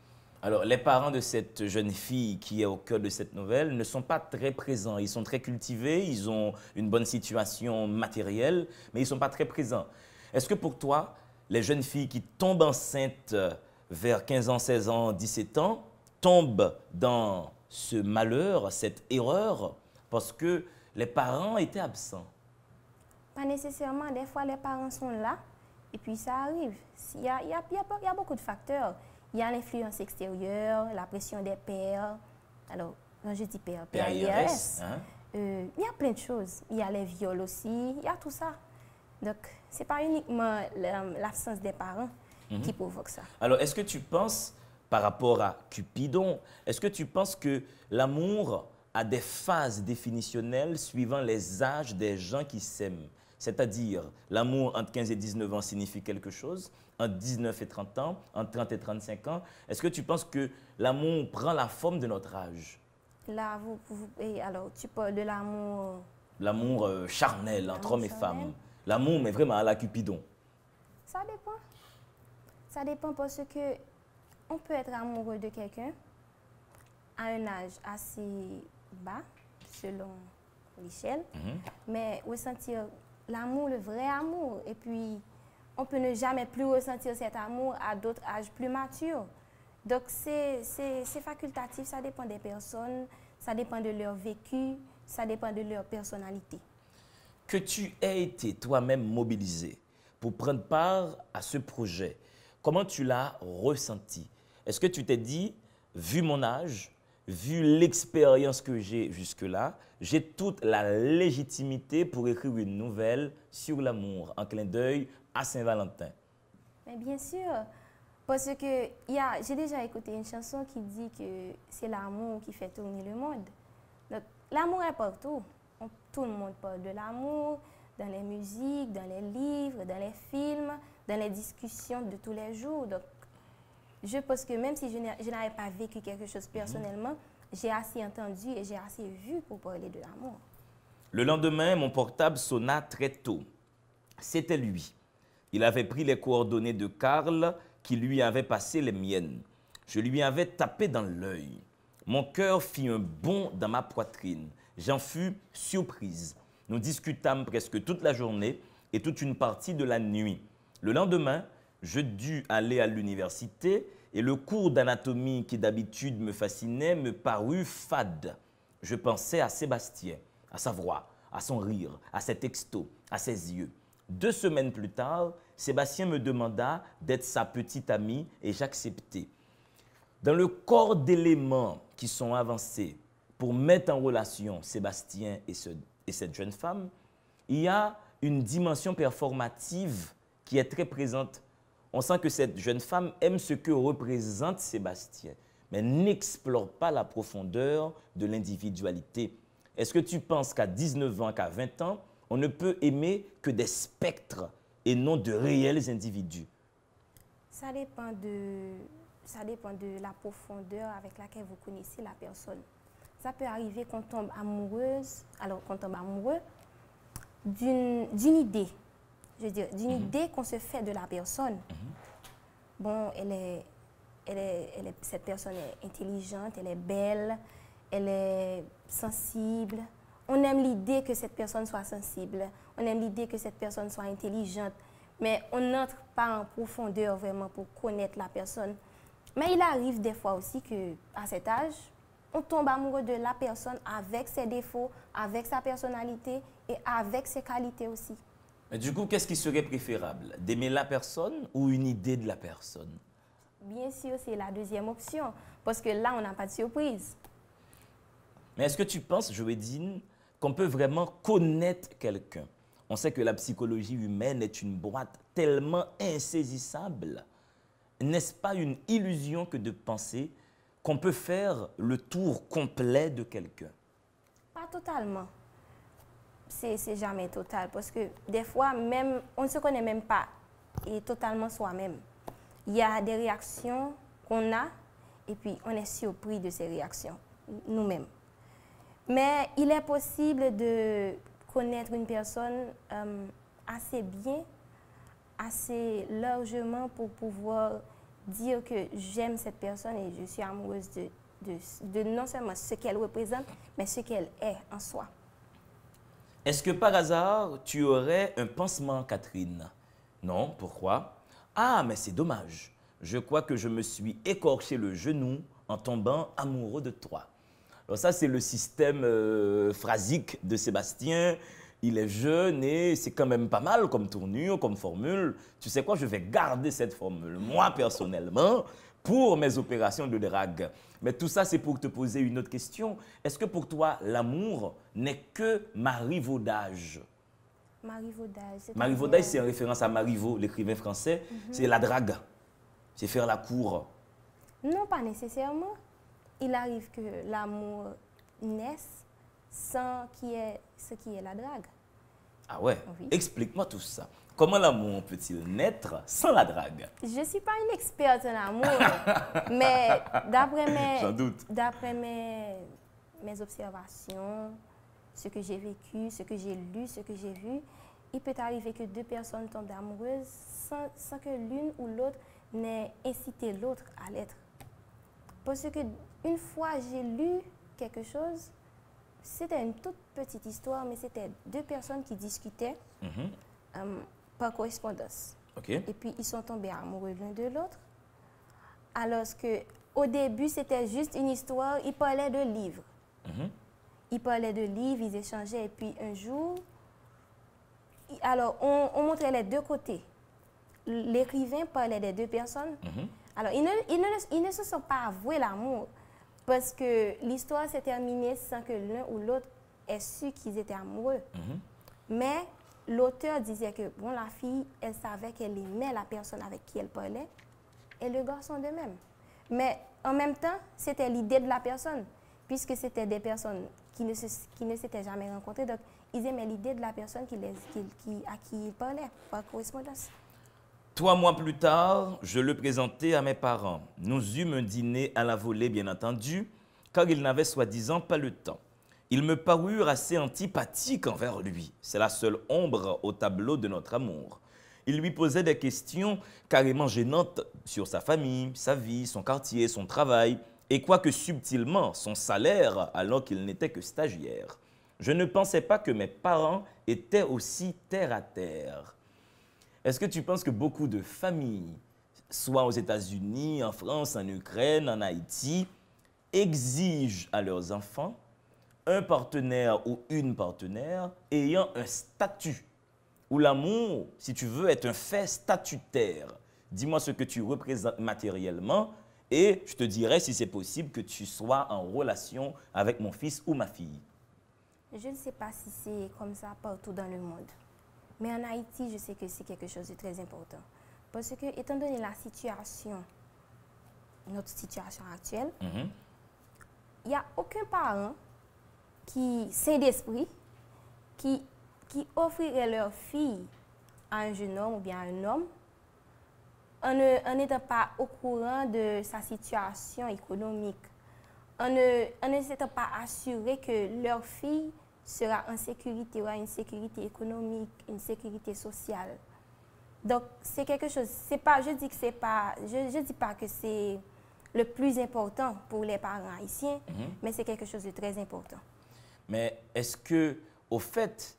Alors, les parents de cette jeune fille qui est au cœur de cette nouvelle ne sont pas très présents. Ils sont très cultivés, ils ont une bonne situation matérielle, mais ils ne sont pas très présents. Est-ce que pour toi, les jeunes filles qui tombent enceintes vers 15 ans, 16 ans, 17 ans, tombent dans ce malheur, cette erreur, parce que les parents étaient absents? Pas nécessairement. Des fois, les parents sont là et puis ça arrive. Il y a beaucoup de facteurs. Il y a l'influence extérieure, la pression des pères. Alors, quand je dis père, PAIRS, hein? Il y a plein de choses. Il y a les viols aussi, il y a tout ça. Donc, ce n'est pas uniquement l'absence des parents qui provoque ça. Alors, est-ce que tu penses, par rapport à Cupidon, est-ce que tu penses que l'amour a des phases définitionnelles suivant les âges des gens qui s'aiment? C'est-à-dire, l'amour entre 15 et 19 ans signifie quelque chose, entre 19 et 30 ans, entre 30 et 35 ans. Est-ce que tu penses que l'amour prend la forme de notre âge? Là, alors, tu parles de l'amour... L'amour charnel entre hommes et femmes. L'amour, mais vraiment à la Cupidon. Ça dépend. Ça dépend parce que on peut être amoureux de quelqu'un à un âge assez bas, selon l'échelle, mais ressentir l'amour, le vrai amour. Et puis, on peut ne jamais plus ressentir cet amour à d'autres âges plus matures. Donc, c'est facultatif, ça dépend des personnes, ça dépend de leur vécu, ça dépend de leur personnalité. Que tu aies été toi-même mobilisé pour prendre part à ce projet, comment tu l'as ressenti? Est-ce que tu t'es dit, vu mon âge, vu l'expérience que j'ai jusque-là, j'ai toute la légitimité pour écrire une nouvelle sur l'amour, en clin d'œil à Saint-Valentin? Mais bien sûr, parce que j'ai déjà écouté une chanson qui dit que c'est l'amour qui fait tourner le monde. Donc, l'amour est partout. Tout le monde parle de l'amour, dans les musiques, dans les livres, dans les films, dans les discussions de tous les jours. Donc, je pense que même si je n'avais pas vécu quelque chose personnellement, j'ai assez entendu et j'ai assez vu pour parler de l'amour. Le lendemain, mon portable sonna très tôt. C'était lui. Il avait pris les coordonnées de Karl qui lui avait passé les miennes. Je lui avais tapé dans l'œil. Mon cœur fit un bond dans ma poitrine. J'en fus surprise. Nous discutâmes presque toute la journée et toute une partie de la nuit. Le lendemain, je dus aller à l'université et le cours d'anatomie qui d'habitude me fascinait me parut fade. Je pensais à Sébastien, à sa voix, à son rire, à ses textos, à ses yeux. 2 semaines plus tard, Sébastien me demanda d'être sa petite amie et j'acceptai. Dans le corps d'éléments qui sont avancés pour mettre en relation Sébastien et cette jeune femme, il y a une dimension performative qui est très présente. On sent que cette jeune femme aime ce que représente Sébastien, mais n'explore pas la profondeur de l'individualité. Est-ce que tu penses qu'à 19 ans, qu'à 20 ans, on ne peut aimer que des spectres et non de réels individus? Ça dépend de la profondeur avec laquelle vous connaissez la personne. Ça peut arriver qu'on tombe amoureux d'une idée. Je veux dire, d'une idée qu'on se fait de la personne. Bon, cette personne est intelligente, elle est belle, elle est sensible. On aime l'idée que cette personne soit sensible, on aime l'idée que cette personne soit intelligente, mais on n'entre pas en profondeur vraiment pour connaître la personne. Mais il arrive des fois aussi qu'à cet âge, on tombe amoureux de la personne avec ses défauts, avec sa personnalité et avec ses qualités aussi. Mais du coup, qu'est-ce qui serait préférable? D'aimer la personne ou une idée de la personne? Bien sûr, c'est la deuxième option, parce que là, on n'a pas de surprise. Mais est-ce que tu penses, Joédine, qu'on peut vraiment connaître quelqu'un? On sait que la psychologie humaine est une boîte tellement insaisissable. N'est-ce pas une illusion que de penser qu'on peut faire le tour complet de quelqu'un? Pas totalement. C'est jamais total, parce que des fois, même, on ne se connaît même pas et totalement soi-même. Il y a des réactions qu'on a et puis on est surpris de ces réactions, nous-mêmes. Mais il est possible de connaître une personne assez bien, assez largement pour pouvoir dire que j'aime cette personne et je suis amoureuse de non seulement ce qu'elle représente, mais ce qu'elle est en soi. Est-ce que par hasard, tu aurais un pansement, Catherine? Non, pourquoi? Ah, mais c'est dommage. Je crois que je me suis écorché le genou en tombant amoureux de toi. Alors ça, c'est le système phrasique de Sébastien. Il est jeune et c'est quand même pas mal comme tournure, comme formule. Tu sais quoi, je vais garder cette formule, moi personnellement, pour mes opérations de drague. Mais tout ça, c'est pour te poser une autre question. Est-ce que pour toi, l'amour n'est que marivaudage? Marivaudage. Marivaudage, c'est en référence à Marivaux, l'écrivain français. C'est la drague. C'est faire la cour. Non, pas nécessairement. Il arrive que l'amour naisse sans ce qui est la drague. Ah ouais? Oui. Explique-moi tout ça. Comment l'amour peut-il naître sans la drague? Je ne suis pas une experte en amour, mais J'en doute. d'après mes observations, ce que j'ai vécu, ce que j'ai lu, ce que j'ai vu, il peut arriver que deux personnes tombent amoureuses sans que l'une ou l'autre n'ait incité l'autre à l'être. Parce que une fois, j'ai lu quelque chose, c'était une toute petite histoire, mais c'était deux personnes qui discutaient par correspondance. OK. Et puis, ils sont tombés amoureux l'un de l'autre. Alors qu'au début, c'était juste une histoire, ils parlaient de livres. Ils parlaient de livres, ils échangeaient, et puis un jour, alors on montrait les deux côtés. L'écrivain parlait des deux personnes. Alors, ils ne se sont pas avoués l'amour, parce que l'histoire s'est terminée sans que l'un ou l'autre ait su qu'ils étaient amoureux. Mais l'auteur disait que bon, la fille, elle savait qu'elle aimait la personne avec qui elle parlait, et le garçon de même. Mais en même temps, c'était l'idée de la personne, puisque c'était des personnes qui ne s'étaient jamais rencontrées. Donc, ils aimaient l'idée de la personne à qui ils parlaient par correspondance. 3 mois plus tard, je le présentai à mes parents. Nous eûmes un dîner à la volée, bien entendu, car ils n'avaient soi-disant pas le temps. Ils me parurent assez antipathiques envers lui. C'est la seule ombre au tableau de notre amour. Il lui posait des questions carrément gênantes sur sa famille, sa vie, son quartier, son travail, et quoique subtilement son salaire, alors qu'il n'était que stagiaire. Je ne pensais pas que mes parents étaient aussi terre à terre. Est-ce que tu penses que beaucoup de familles, soit aux États-Unis, en France, en Ukraine, en Haïti, exigent à leurs enfants un partenaire ou une partenaire ayant un statut, où l'amour, si tu veux, est un fait statutaire? Dis-moi ce que tu représentes matériellement et je te dirai si c'est possible que tu sois en relation avec mon fils ou ma fille. Je ne sais pas si c'est comme ça partout dans le monde. Mais en Haïti, je sais que c'est quelque chose de très important. Parce que, étant donné la situation, notre situation actuelle, il n'y a aucun parent qui, sain d'esprit, qui offrirait leur fille à un jeune homme ou bien à un homme en n'étant pas au courant de sa situation économique, en ne s'étant pas assuré que leur fille sera en sécurité, aura une sécurité économique, une sécurité sociale. Donc, c'est quelque chose, c'est pas, je dis pas que c'est le plus important pour les parents haïtiens, mais c'est quelque chose de très important. Mais est-ce que, au fait,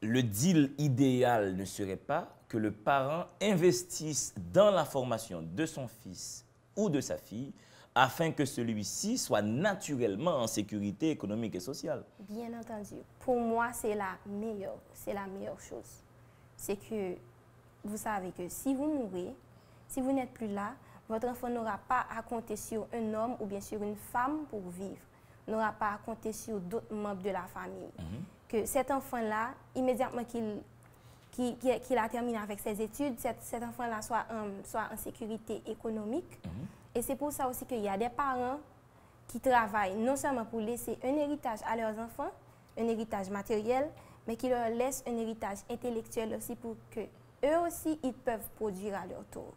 le deal idéal ne serait pas que le parent investisse dans la formation de son fils ou de sa fille afin que celui-ci soit naturellement en sécurité économique et sociale. Bien entendu. Pour moi, c'est la meilleure chose. C'est que vous savez que si vous mourrez, si vous n'êtes plus là, votre enfant n'aura pas à compter sur un homme ou bien sur une femme pour vivre. N'aura pas à compter sur d'autres membres de la famille. Que cet enfant-là, immédiatement qu'il a terminé avec ses études, cet enfant-là soit en sécurité économique. Et c'est pour ça aussi qu'il y a des parents qui travaillent non seulement pour laisser un héritage à leurs enfants, un héritage matériel, mais qui leur laissent un héritage intellectuel aussi pour que eux aussi, ils peuvent produire à leur tour.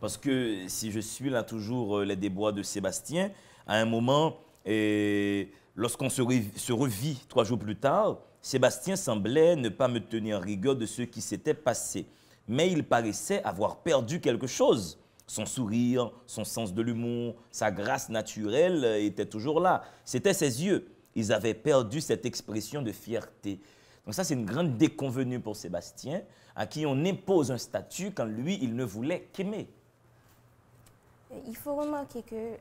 Parce que si je suis là toujours les déboires de Sébastien, à un moment, lorsqu'on se revit 3 jours plus tard, Sébastien semblait ne pas me tenir en rigueur de ce qui s'était passé. Mais il paraissait avoir perdu quelque chose. Son sourire, son sens de l'humour, sa grâce naturelle étaient toujours là. C'était ses yeux. Ils avaient perdu cette expression de fierté. Donc ça, c'est une grande déconvenue pour Sébastien, à qui on impose un statut quand lui, il ne voulait qu'aimer. Il faut remarquer que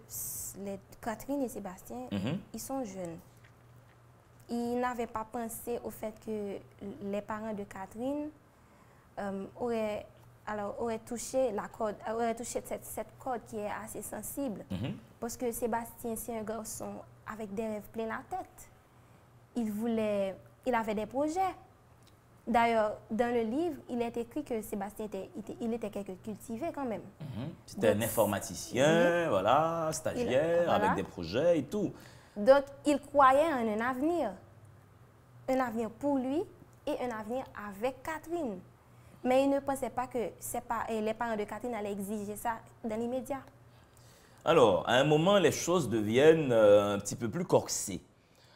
Catherine et Sébastien, ils sont jeunes. Ils n'avaient pas pensé au fait que les parents de Catherine auraient touché cette corde qui est assez sensible. Parce que Sébastien, c'est un garçon avec des rêves plein la tête. Il avait des projets. D'ailleurs, dans le livre, il est écrit que Sébastien était quelqu'un cultivé quand même. C'était un informaticien, voilà, stagiaire, avec des projets et tout. Donc, il croyait en un avenir pour lui et un avenir avec Catherine. Mais il ne pensait pas que les parents de Catherine allaient exiger ça dans l'immédiat. Alors, à un moment, les choses deviennent un petit peu plus corsées.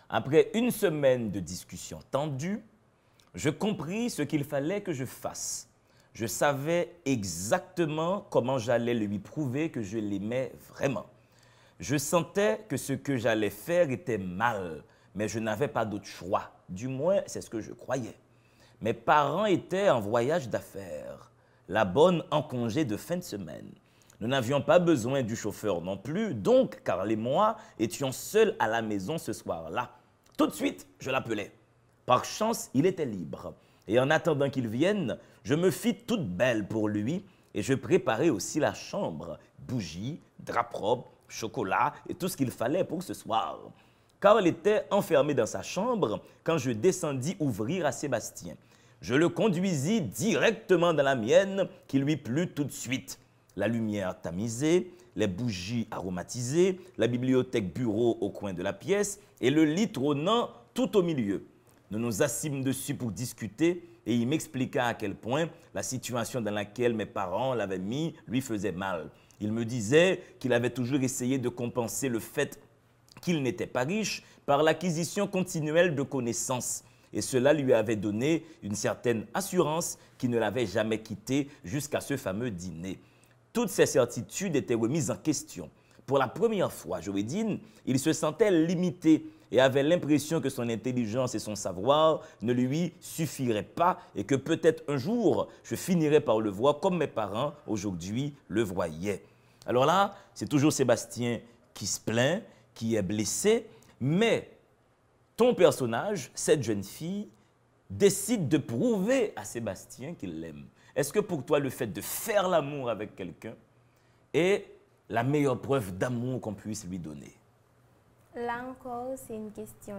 Après une semaine de discussion tendue, je compris ce qu'il fallait que je fasse. Je savais exactement comment j'allais lui prouver que je l'aimais vraiment. Je sentais que ce que j'allais faire était mal, mais je n'avais pas d'autre choix. Du moins, c'est ce que je croyais. Mes parents étaient en voyage d'affaires, la bonne en congé de fin de semaine. Nous n'avions pas besoin du chauffeur non plus, donc Carl et moi étions seuls à la maison ce soir-là. Tout de suite, je l'appelais. Par chance, il était libre. Et en attendant qu'il vienne, je me fis toute belle pour lui et je préparai aussi la chambre, bougies, draps propres, chocolat et tout ce qu'il fallait pour ce soir. Carl était enfermé dans sa chambre quand je descendis ouvrir à Sébastien. Je le conduisis directement dans la mienne qui lui plut tout de suite. La lumière tamisée, les bougies aromatisées, la bibliothèque bureau au coin de la pièce et le lit trônant tout au milieu. Nous nous assîmes dessus pour discuter et il m'expliqua à quel point la situation dans laquelle mes parents l'avaient mis lui faisait mal. Il me disait qu'il avait toujours essayé de compenser le fait qu'il n'était pas riche par l'acquisition continuelle de connaissances. Et cela lui avait donné une certaine assurance qui ne l'avait jamais quitté jusqu'à ce fameux dîner. Toutes ces certitudes étaient remises en question. Pour la première fois, Joédine, il se sentait limité et avait l'impression que son intelligence et son savoir ne lui suffiraient pas et que peut-être un jour, je finirais par le voir comme mes parents aujourd'hui le voyaient. Alors là, c'est toujours Sébastien qui se plaint, qui est blessé, mais ton personnage, cette jeune fille, décide de prouver à Sébastien qu'il l'aime. Est-ce que pour toi, le fait de faire l'amour avec quelqu'un est la meilleure preuve d'amour qu'on puisse lui donner? Là encore, c'est une question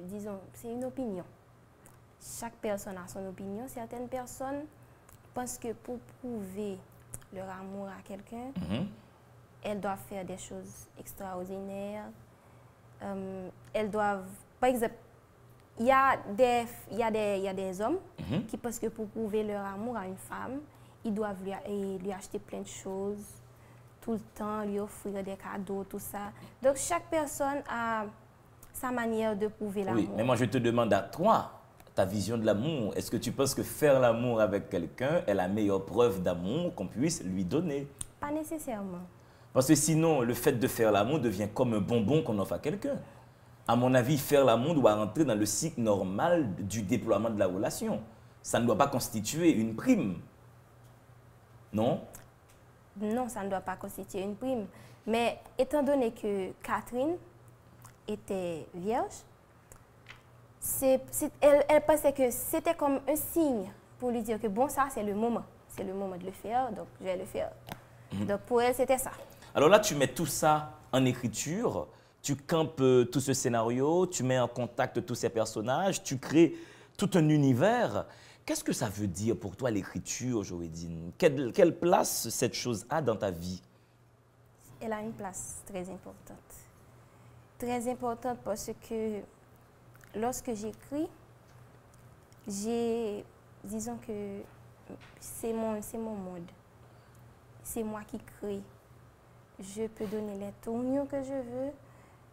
disons, c'est une opinion. Chaque personne a son opinion. Certaines personnes pensent que pour prouver leur amour à quelqu'un, elles doivent faire des choses extraordinaires. Elles doivent, par exemple, il y a des hommes qui pensent que pour prouver leur amour à une femme, ils doivent lui acheter plein de choses, tout le temps, lui offrir des cadeaux, tout ça. Donc, chaque personne a sa manière de prouver l'amour. Oui, mais moi, je te demande à toi, ta vision de l'amour. Est-ce que tu penses que faire l'amour avec quelqu'un est la meilleure preuve d'amour qu'on puisse lui donner? Pas nécessairement. Parce que sinon, le fait de faire l'amour devient comme un bonbon qu'on offre à quelqu'un. À mon avis, faire l'amour doit rentrer dans le cycle normal du déploiement de la relation. Ça ne doit pas constituer une prime. Non? non, ça ne doit pas constituer une prime. Mais étant donné que Catherine était vierge, elle pensait que c'était comme un signe pour lui dire que bon, ça c'est le moment de le faire, donc je vais le faire. Donc pour elle, c'était ça. Alors là, tu mets tout ça en écriture, tu campes tout ce scénario, tu mets en contact tous ces personnages, tu crées tout un univers. Qu'est-ce que ça veut dire pour toi l'écriture, Joédine? Quelle place cette chose a dans ta vie? Elle a une place très importante. Très importante parce que lorsque j'écris, disons que c'est mon monde. C'est moi qui crée. Je peux donner les tournures que je veux,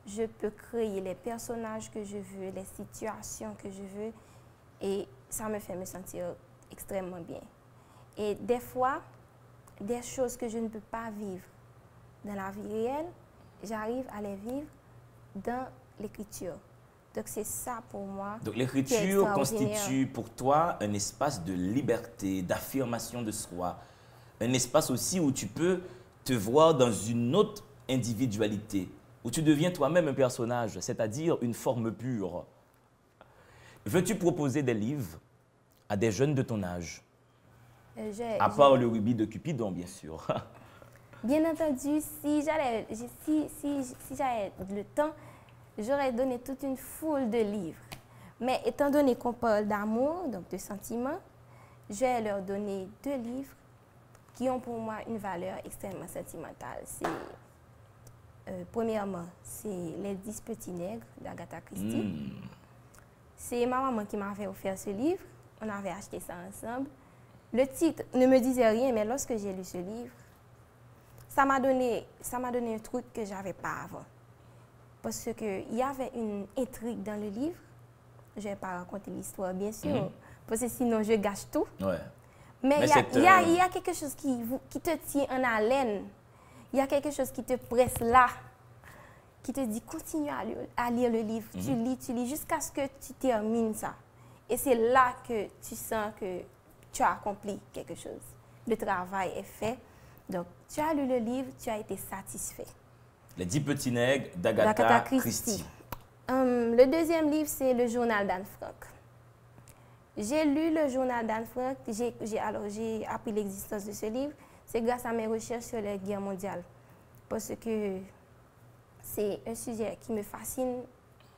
je peux créer les personnages que je veux, les situations que je veux, et ça me fait me sentir extrêmement bien. Et des fois, des choses que je ne peux pas vivre dans la vie réelle, j'arrive à les vivre dans l'écriture. Donc c'est ça pour moi. Donc l'écriture constitue pour toi un espace de liberté, d'affirmation de soi, un espace aussi où tu peux te voir dans une autre individualité, où tu deviens toi-même un personnage, c'est-à-dire une forme pure. Veux-tu proposer des livres à des jeunes de ton âge? À part le rubis de Cupidon, bien sûr. Bien entendu, si j'avais le temps, j'aurais donné toute une foule de livres. Mais étant donné qu'on parle d'amour, donc de sentiments, je vais leur donner 2 livres qui ont pour moi une valeur extrêmement sentimentale. Premièrement, c'est Les 10 petits nègres d'Agatha Christie. C'est ma maman qui m'avait offert ce livre. On avait acheté ça ensemble. Le titre ne me disait rien, mais lorsque j'ai lu ce livre, ça m'a donné un truc que je n'avais pas avant. Parce qu'il y avait une intrigue dans le livre. Je ne vais pas raconter l'histoire, bien sûr, parce que sinon je gâche tout. Ouais. Mais il y a quelque chose qui te tient en haleine. Il y a quelque chose qui te presse là, qui te dit continue à lire le livre. Tu lis jusqu'à ce que tu termines ça. Et c'est là que tu sens que tu as accompli quelque chose. Le travail est fait. Donc, tu as lu le livre, tu as été satisfait. Les 10 petits nègres d'Agatha Christie. Le deuxième livre, c'est Le journal d'Anne Frank. J'ai lu le journal d'Anne Frank, j'ai appris l'existence de ce livre. C'est grâce à mes recherches sur les guerres mondiales. Parce que c'est un sujet qui me fascine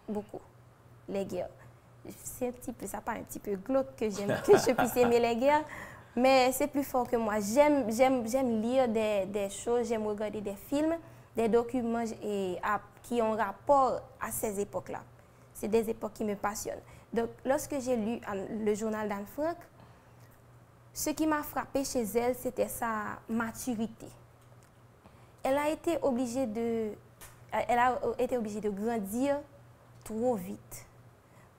beaucoup, les guerres. C'est un petit peu, ça paraît un petit peu glauque que je puisse aimer les guerres, mais c'est plus fort que moi. J'aime lire des choses, j'aime regarder des films, des documents qui ont rapport à ces époques-là. C'est des époques qui me passionnent. Donc, lorsque j'ai lu le journal d'Anne Frank, ce qui m'a frappé chez elle, c'était sa maturité. Elle a été obligée de grandir trop vite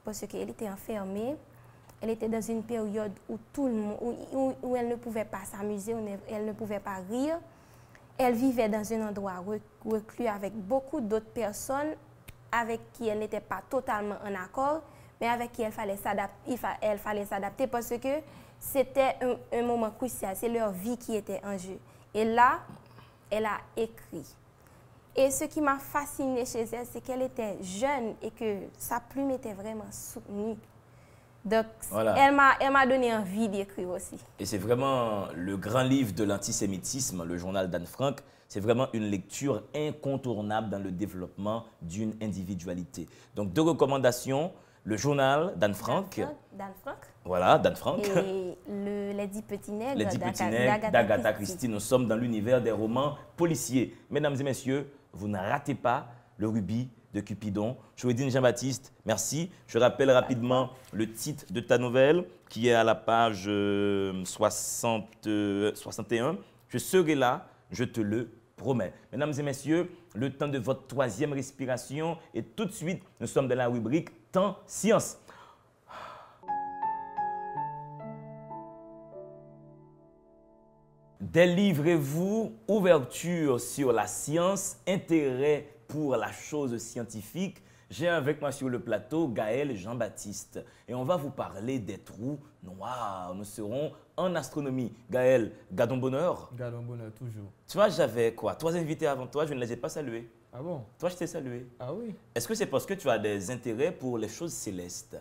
parce qu'elle était enfermée. Elle était dans une période où tout le monde, où elle ne pouvait pas s'amuser, où elle ne pouvait pas rire. Elle vivait dans un endroit reclus avec beaucoup d'autres personnes avec qui elle n'était pas totalement en accord, mais avec qui elle fallait s'adapter parce que c'était un moment crucial, c'est leur vie qui était en jeu. Et là, elle a écrit. Et ce qui m'a fascinée chez elle, c'est qu'elle était jeune et que sa plume était vraiment soutenue. Donc, voilà. Elle m'a donné envie d'écrire aussi. Et c'est vraiment le grand livre de l'antisémitisme, le journal d'Anne Frank. C'est vraiment une lecture incontournable dans le développement d'une individualité. Donc, 2 recommandations. Le journal d'Anne Frank. d'Anne Frank. Voilà, d'Anne Frank. Et Les 10 petits nègres. Les 10 petits nègres d'Agatha Christie. Nous sommes dans l'univers des romans policiers. Mesdames et messieurs, vous ne ratez pas le rubis de Cupidon. Joédine Jean-Baptiste, merci. Je rappelle rapidement le titre de ta nouvelle qui est à la page 61. Je serai là, je te le promets. Mesdames et messieurs, le temps de votre 3e respiration et tout de suite, nous sommes dans la rubrique Temps Science. Délivrez-vous, ouverture sur la science, intérêt pour la chose scientifique. J'ai avec moi sur le plateau Gaël Jean-Baptiste et on va vous parler des trous noirs. Nous serons en astronomie. Gaël, gardons bonheur. Gardons bonheur, toujours. Tu vois, j'avais quoi? 3 invités avant toi, je ne les ai pas salués. Ah bon? Toi, je t'ai salué. Ah oui? Est-ce que c'est parce que tu as des intérêts pour les choses célestes?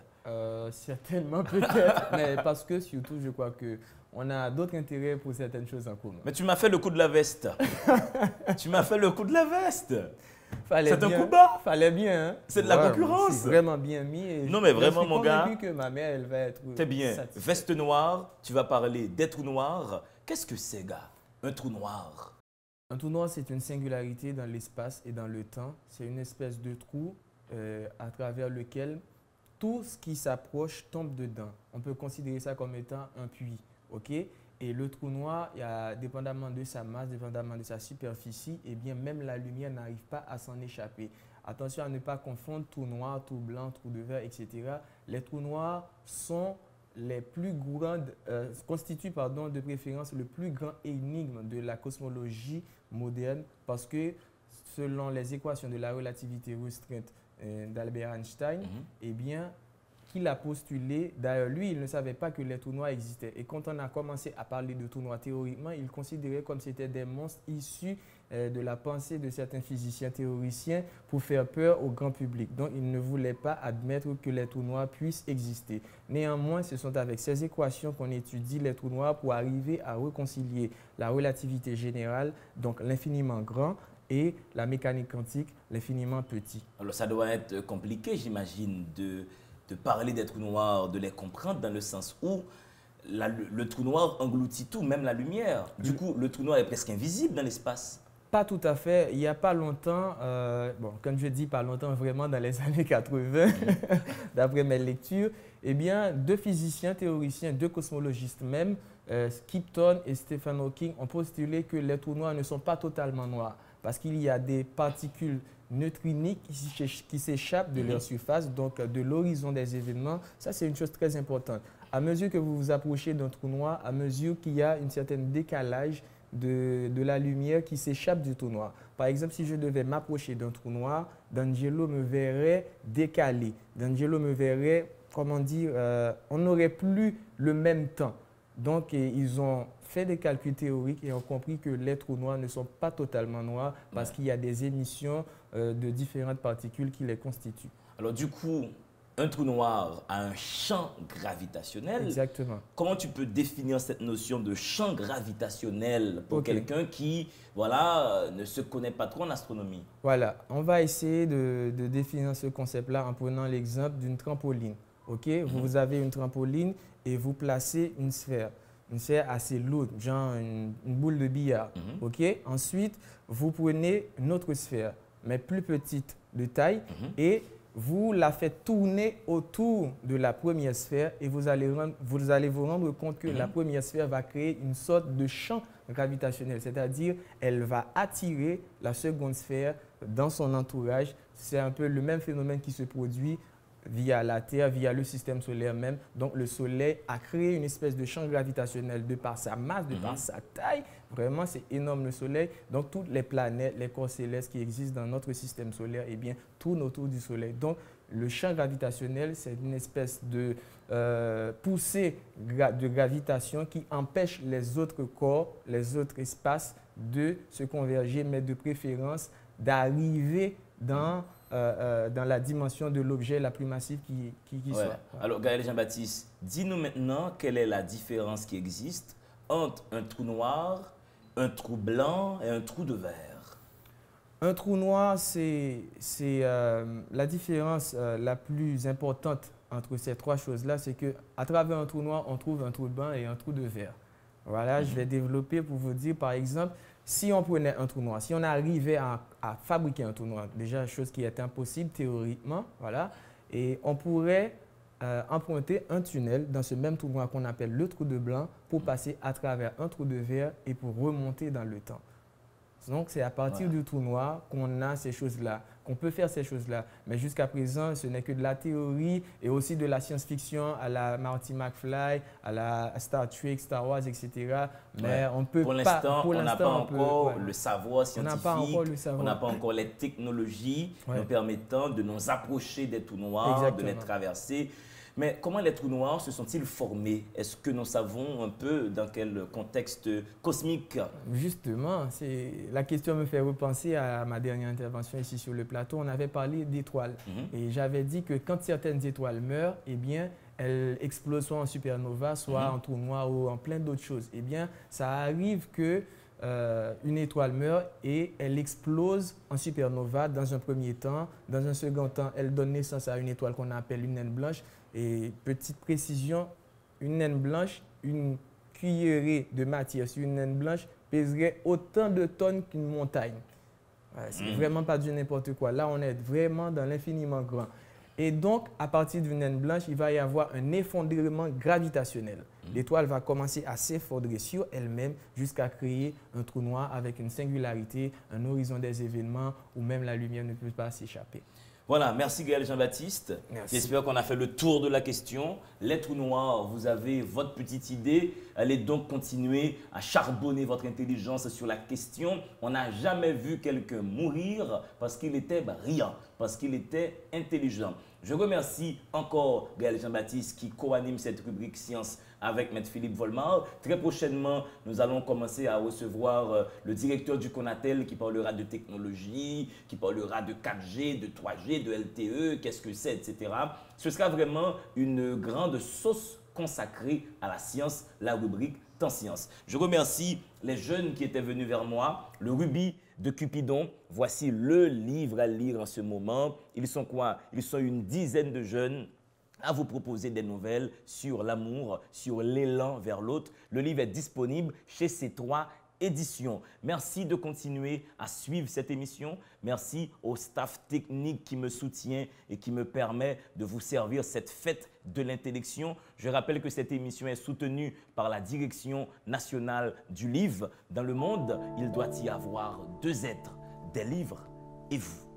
Certainement, peut-être. Mais parce que surtout, je crois qu'on a d'autres intérêts pour certaines choses en commun. Mais tu m'as fait le coup de la veste. Tu m'as fait le coup de la veste. C'est un coup bas. Fallait bien. Hein? C'est de la concurrence. C'est vraiment bien mis. Et non, mais vraiment, mon gars. Je suis convaincu que ma mère, elle va être. C'est bien. Satisfaite. Veste noire, tu vas parler des trous noirs. Qu'est-ce que c'est, gars? Un trou noir. Un trou noir, c'est une singularité dans l'espace et dans le temps. C'est une espèce de trou à travers lequel tout ce qui s'approche tombe dedans. On peut considérer ça comme étant un puits. OK? Et le trou noir, dépendamment de sa masse, dépendamment de sa superficie, eh bien, même la lumière n'arrive pas à s'en échapper. Attention à ne pas confondre trou noir, trou blanc, trou de verre, etc. Les trous noirs sont les plus grandes, constituent de préférence le plus grand énigme de la cosmologie moderne parce que selon les équations de la relativité restreinte d'Albert Einstein, eh bien, qu'il a postulé, d'ailleurs lui, il ne savait pas que les trous noirs existaient. Et quand on a commencé à parler de trous noirs théoriquement, il considérait comme c'était des monstres issus de la pensée de certains physiciens théoriciens pour faire peur au grand public. Donc, il ne voulait pas admettre que les trous noirs puissent exister. Néanmoins, ce sont avec ces équations qu'on étudie les trous noirs pour arriver à réconcilier la relativité générale, donc l'infiniment grand, et la mécanique quantique, l'infiniment petit. Alors, ça doit être compliqué, j'imagine, de parler des trous noirs, de les comprendre dans le sens où le trou noir engloutit tout, même la lumière. Du coup, le trou noir est presque invisible dans l'espace. Pas tout à fait. Il n'y a pas longtemps, quand je dis pas longtemps, vraiment dans les années 80, d'après mes lectures, eh bien, deux physiciens théoriciens, deux cosmologistes même, Skipton et Stephen Hawking, ont postulé que les trous noirs ne sont pas totalement noirs parce qu'il y a des particules neutriniques qui s'échappent de leur surface, donc de l'horizon des événements. Ça, c'est une chose très importante. À mesure que vous vous approchez d'un trou noir, à mesure qu'il y a un certain décalage de la lumière qui s'échappe du trou noir. Par exemple, si je devais m'approcher d'un trou noir, D'Angelo me verrait décalé. D'Angelo me verrait, comment dire, on n'aurait plus le même temps. Donc, ils ont fait des calculs théoriques et ont compris que les trous noirs ne sont pas totalement noirs parce qu'il y a des émissions de différentes particules qui les constituent. Alors du coup, un trou noir a un champ gravitationnel. Exactement. Comment tu peux définir cette notion de champ gravitationnel pour quelqu'un qui ne se connaît pas trop en astronomie? Voilà, on va essayer de définir ce concept-là en prenant l'exemple d'une trampoline. Vous avez une trampoline et vous placez une sphère assez lourde, genre une boule de billard. Ensuite, vous prenez une autre sphère, mais plus petite de taille, et vous la faites tourner autour de la première sphère et vous allez vous rendre compte que la première sphère va créer une sorte de champ gravitationnel, c'est-à-dire elle va attirer la seconde sphère dans son entourage. C'est un peu le même phénomène qui se produit via la Terre, via le système solaire même. Donc le Soleil a créé une espèce de champ gravitationnel de par sa masse, de par sa taille. Vraiment, c'est énorme le Soleil. Donc toutes les planètes, les corps célestes qui existent dans notre système solaire, eh bien, tournent autour du Soleil. Donc le champ gravitationnel, c'est une espèce de poussée de gravitation qui empêche les autres corps, les autres espaces de se converger, mais de préférence d'arriver dans la dimension de l'objet la plus massive qui soit. Ouais. Alors, Gaël Jean-Baptiste, dis-nous maintenant quelle est la différence qui existe entre un trou noir, un trou blanc et un trou de verre. Un trou noir, c'est la différence la plus importante entre ces trois choses-là, c'est qu'à travers un trou noir, on trouve un trou blanc et un trou de verre. Voilà, je vais développer pour vous dire, par exemple, si on prenait un trou noir, si on arrivait à fabriquer un trou noir, déjà chose qui est impossible théoriquement, voilà, et on pourrait emprunter un tunnel dans ce même trou noir qu'on appelle le trou de blanc pour passer à travers un trou de verre et pour remonter dans le temps. Donc, c'est à partir du trou noir qu'on a ces choses-là, qu'on peut faire ces choses-là. Mais jusqu'à présent, ce n'est que de la théorie et aussi de la science-fiction à la Marty McFly, à la Star Trek, Star Wars, etc. Mais on peut pour pas... l'instant, on n'a pas encore le savoir scientifique, on n'a pas encore les technologies nous permettant de nous approcher des trous noirs, de les traverser. Mais comment les trous noirs se sont-ils formés? Est-ce que nous savons un peu dans quel contexte cosmique? Justement, la question me fait repenser à ma dernière intervention ici sur le plateau. On avait parlé d'étoiles. Et j'avais dit que quand certaines étoiles meurent, eh bien, elles explosent soit en supernova, soit en trou noir ou en plein d'autres choses. Eh bien, ça arrive que une étoile meurt et elle explose en supernova dans un premier temps. Dans un second temps, elle donne naissance à une étoile qu'on appelle une naine blanche. Et petite précision, une naine blanche, une cuillerée de matière sur une naine blanche pèserait autant de tonnes qu'une montagne. C'est vraiment pas du n'importe quoi. Là, on est vraiment dans l'infiniment grand. Et donc, à partir d'une naine blanche, il va y avoir un effondrement gravitationnel. L'étoile va commencer à s'effondrer sur elle-même jusqu'à créer un trou noir avec une singularité, un horizon des événements où même la lumière ne peut pas s'échapper. Voilà, merci Gaël Jean-Baptiste. J'espère qu'on a fait le tour de la question. Les trous noirs, vous avez votre petite idée. Allez donc continuer à charbonner votre intelligence sur la question. On n'a jamais vu quelqu'un mourir parce qu'il était brillant, parce qu'il était intelligent. Je remercie encore Gaël Jean-Baptiste qui co-anime cette rubrique Science avec Maître Philippe Volmar. Très prochainement, nous allons commencer à recevoir le directeur du Conatel qui parlera de technologie, qui parlera de 4G, de 3G, de LTE, qu'est-ce que c'est, etc. Ce sera vraiment une grande sauce consacrée à la science, la rubrique Temps Science. Je remercie les jeunes qui étaient venus vers moi, le Rubis de Cupidon. Voici le livre à lire en ce moment. Ils sont quoi? Ils sont une dizaine de jeunes à vous proposer des nouvelles sur l'amour, sur l'élan vers l'autre. Le livre est disponible chez C3 Éditions. Merci de continuer à suivre cette émission. Merci au staff technique qui me soutient et qui me permet de vous servir cette fête de l'intellection. Je rappelle que cette émission est soutenue par la Direction nationale du livre. Dans le monde, il doit y avoir deux êtres, des livres et vous.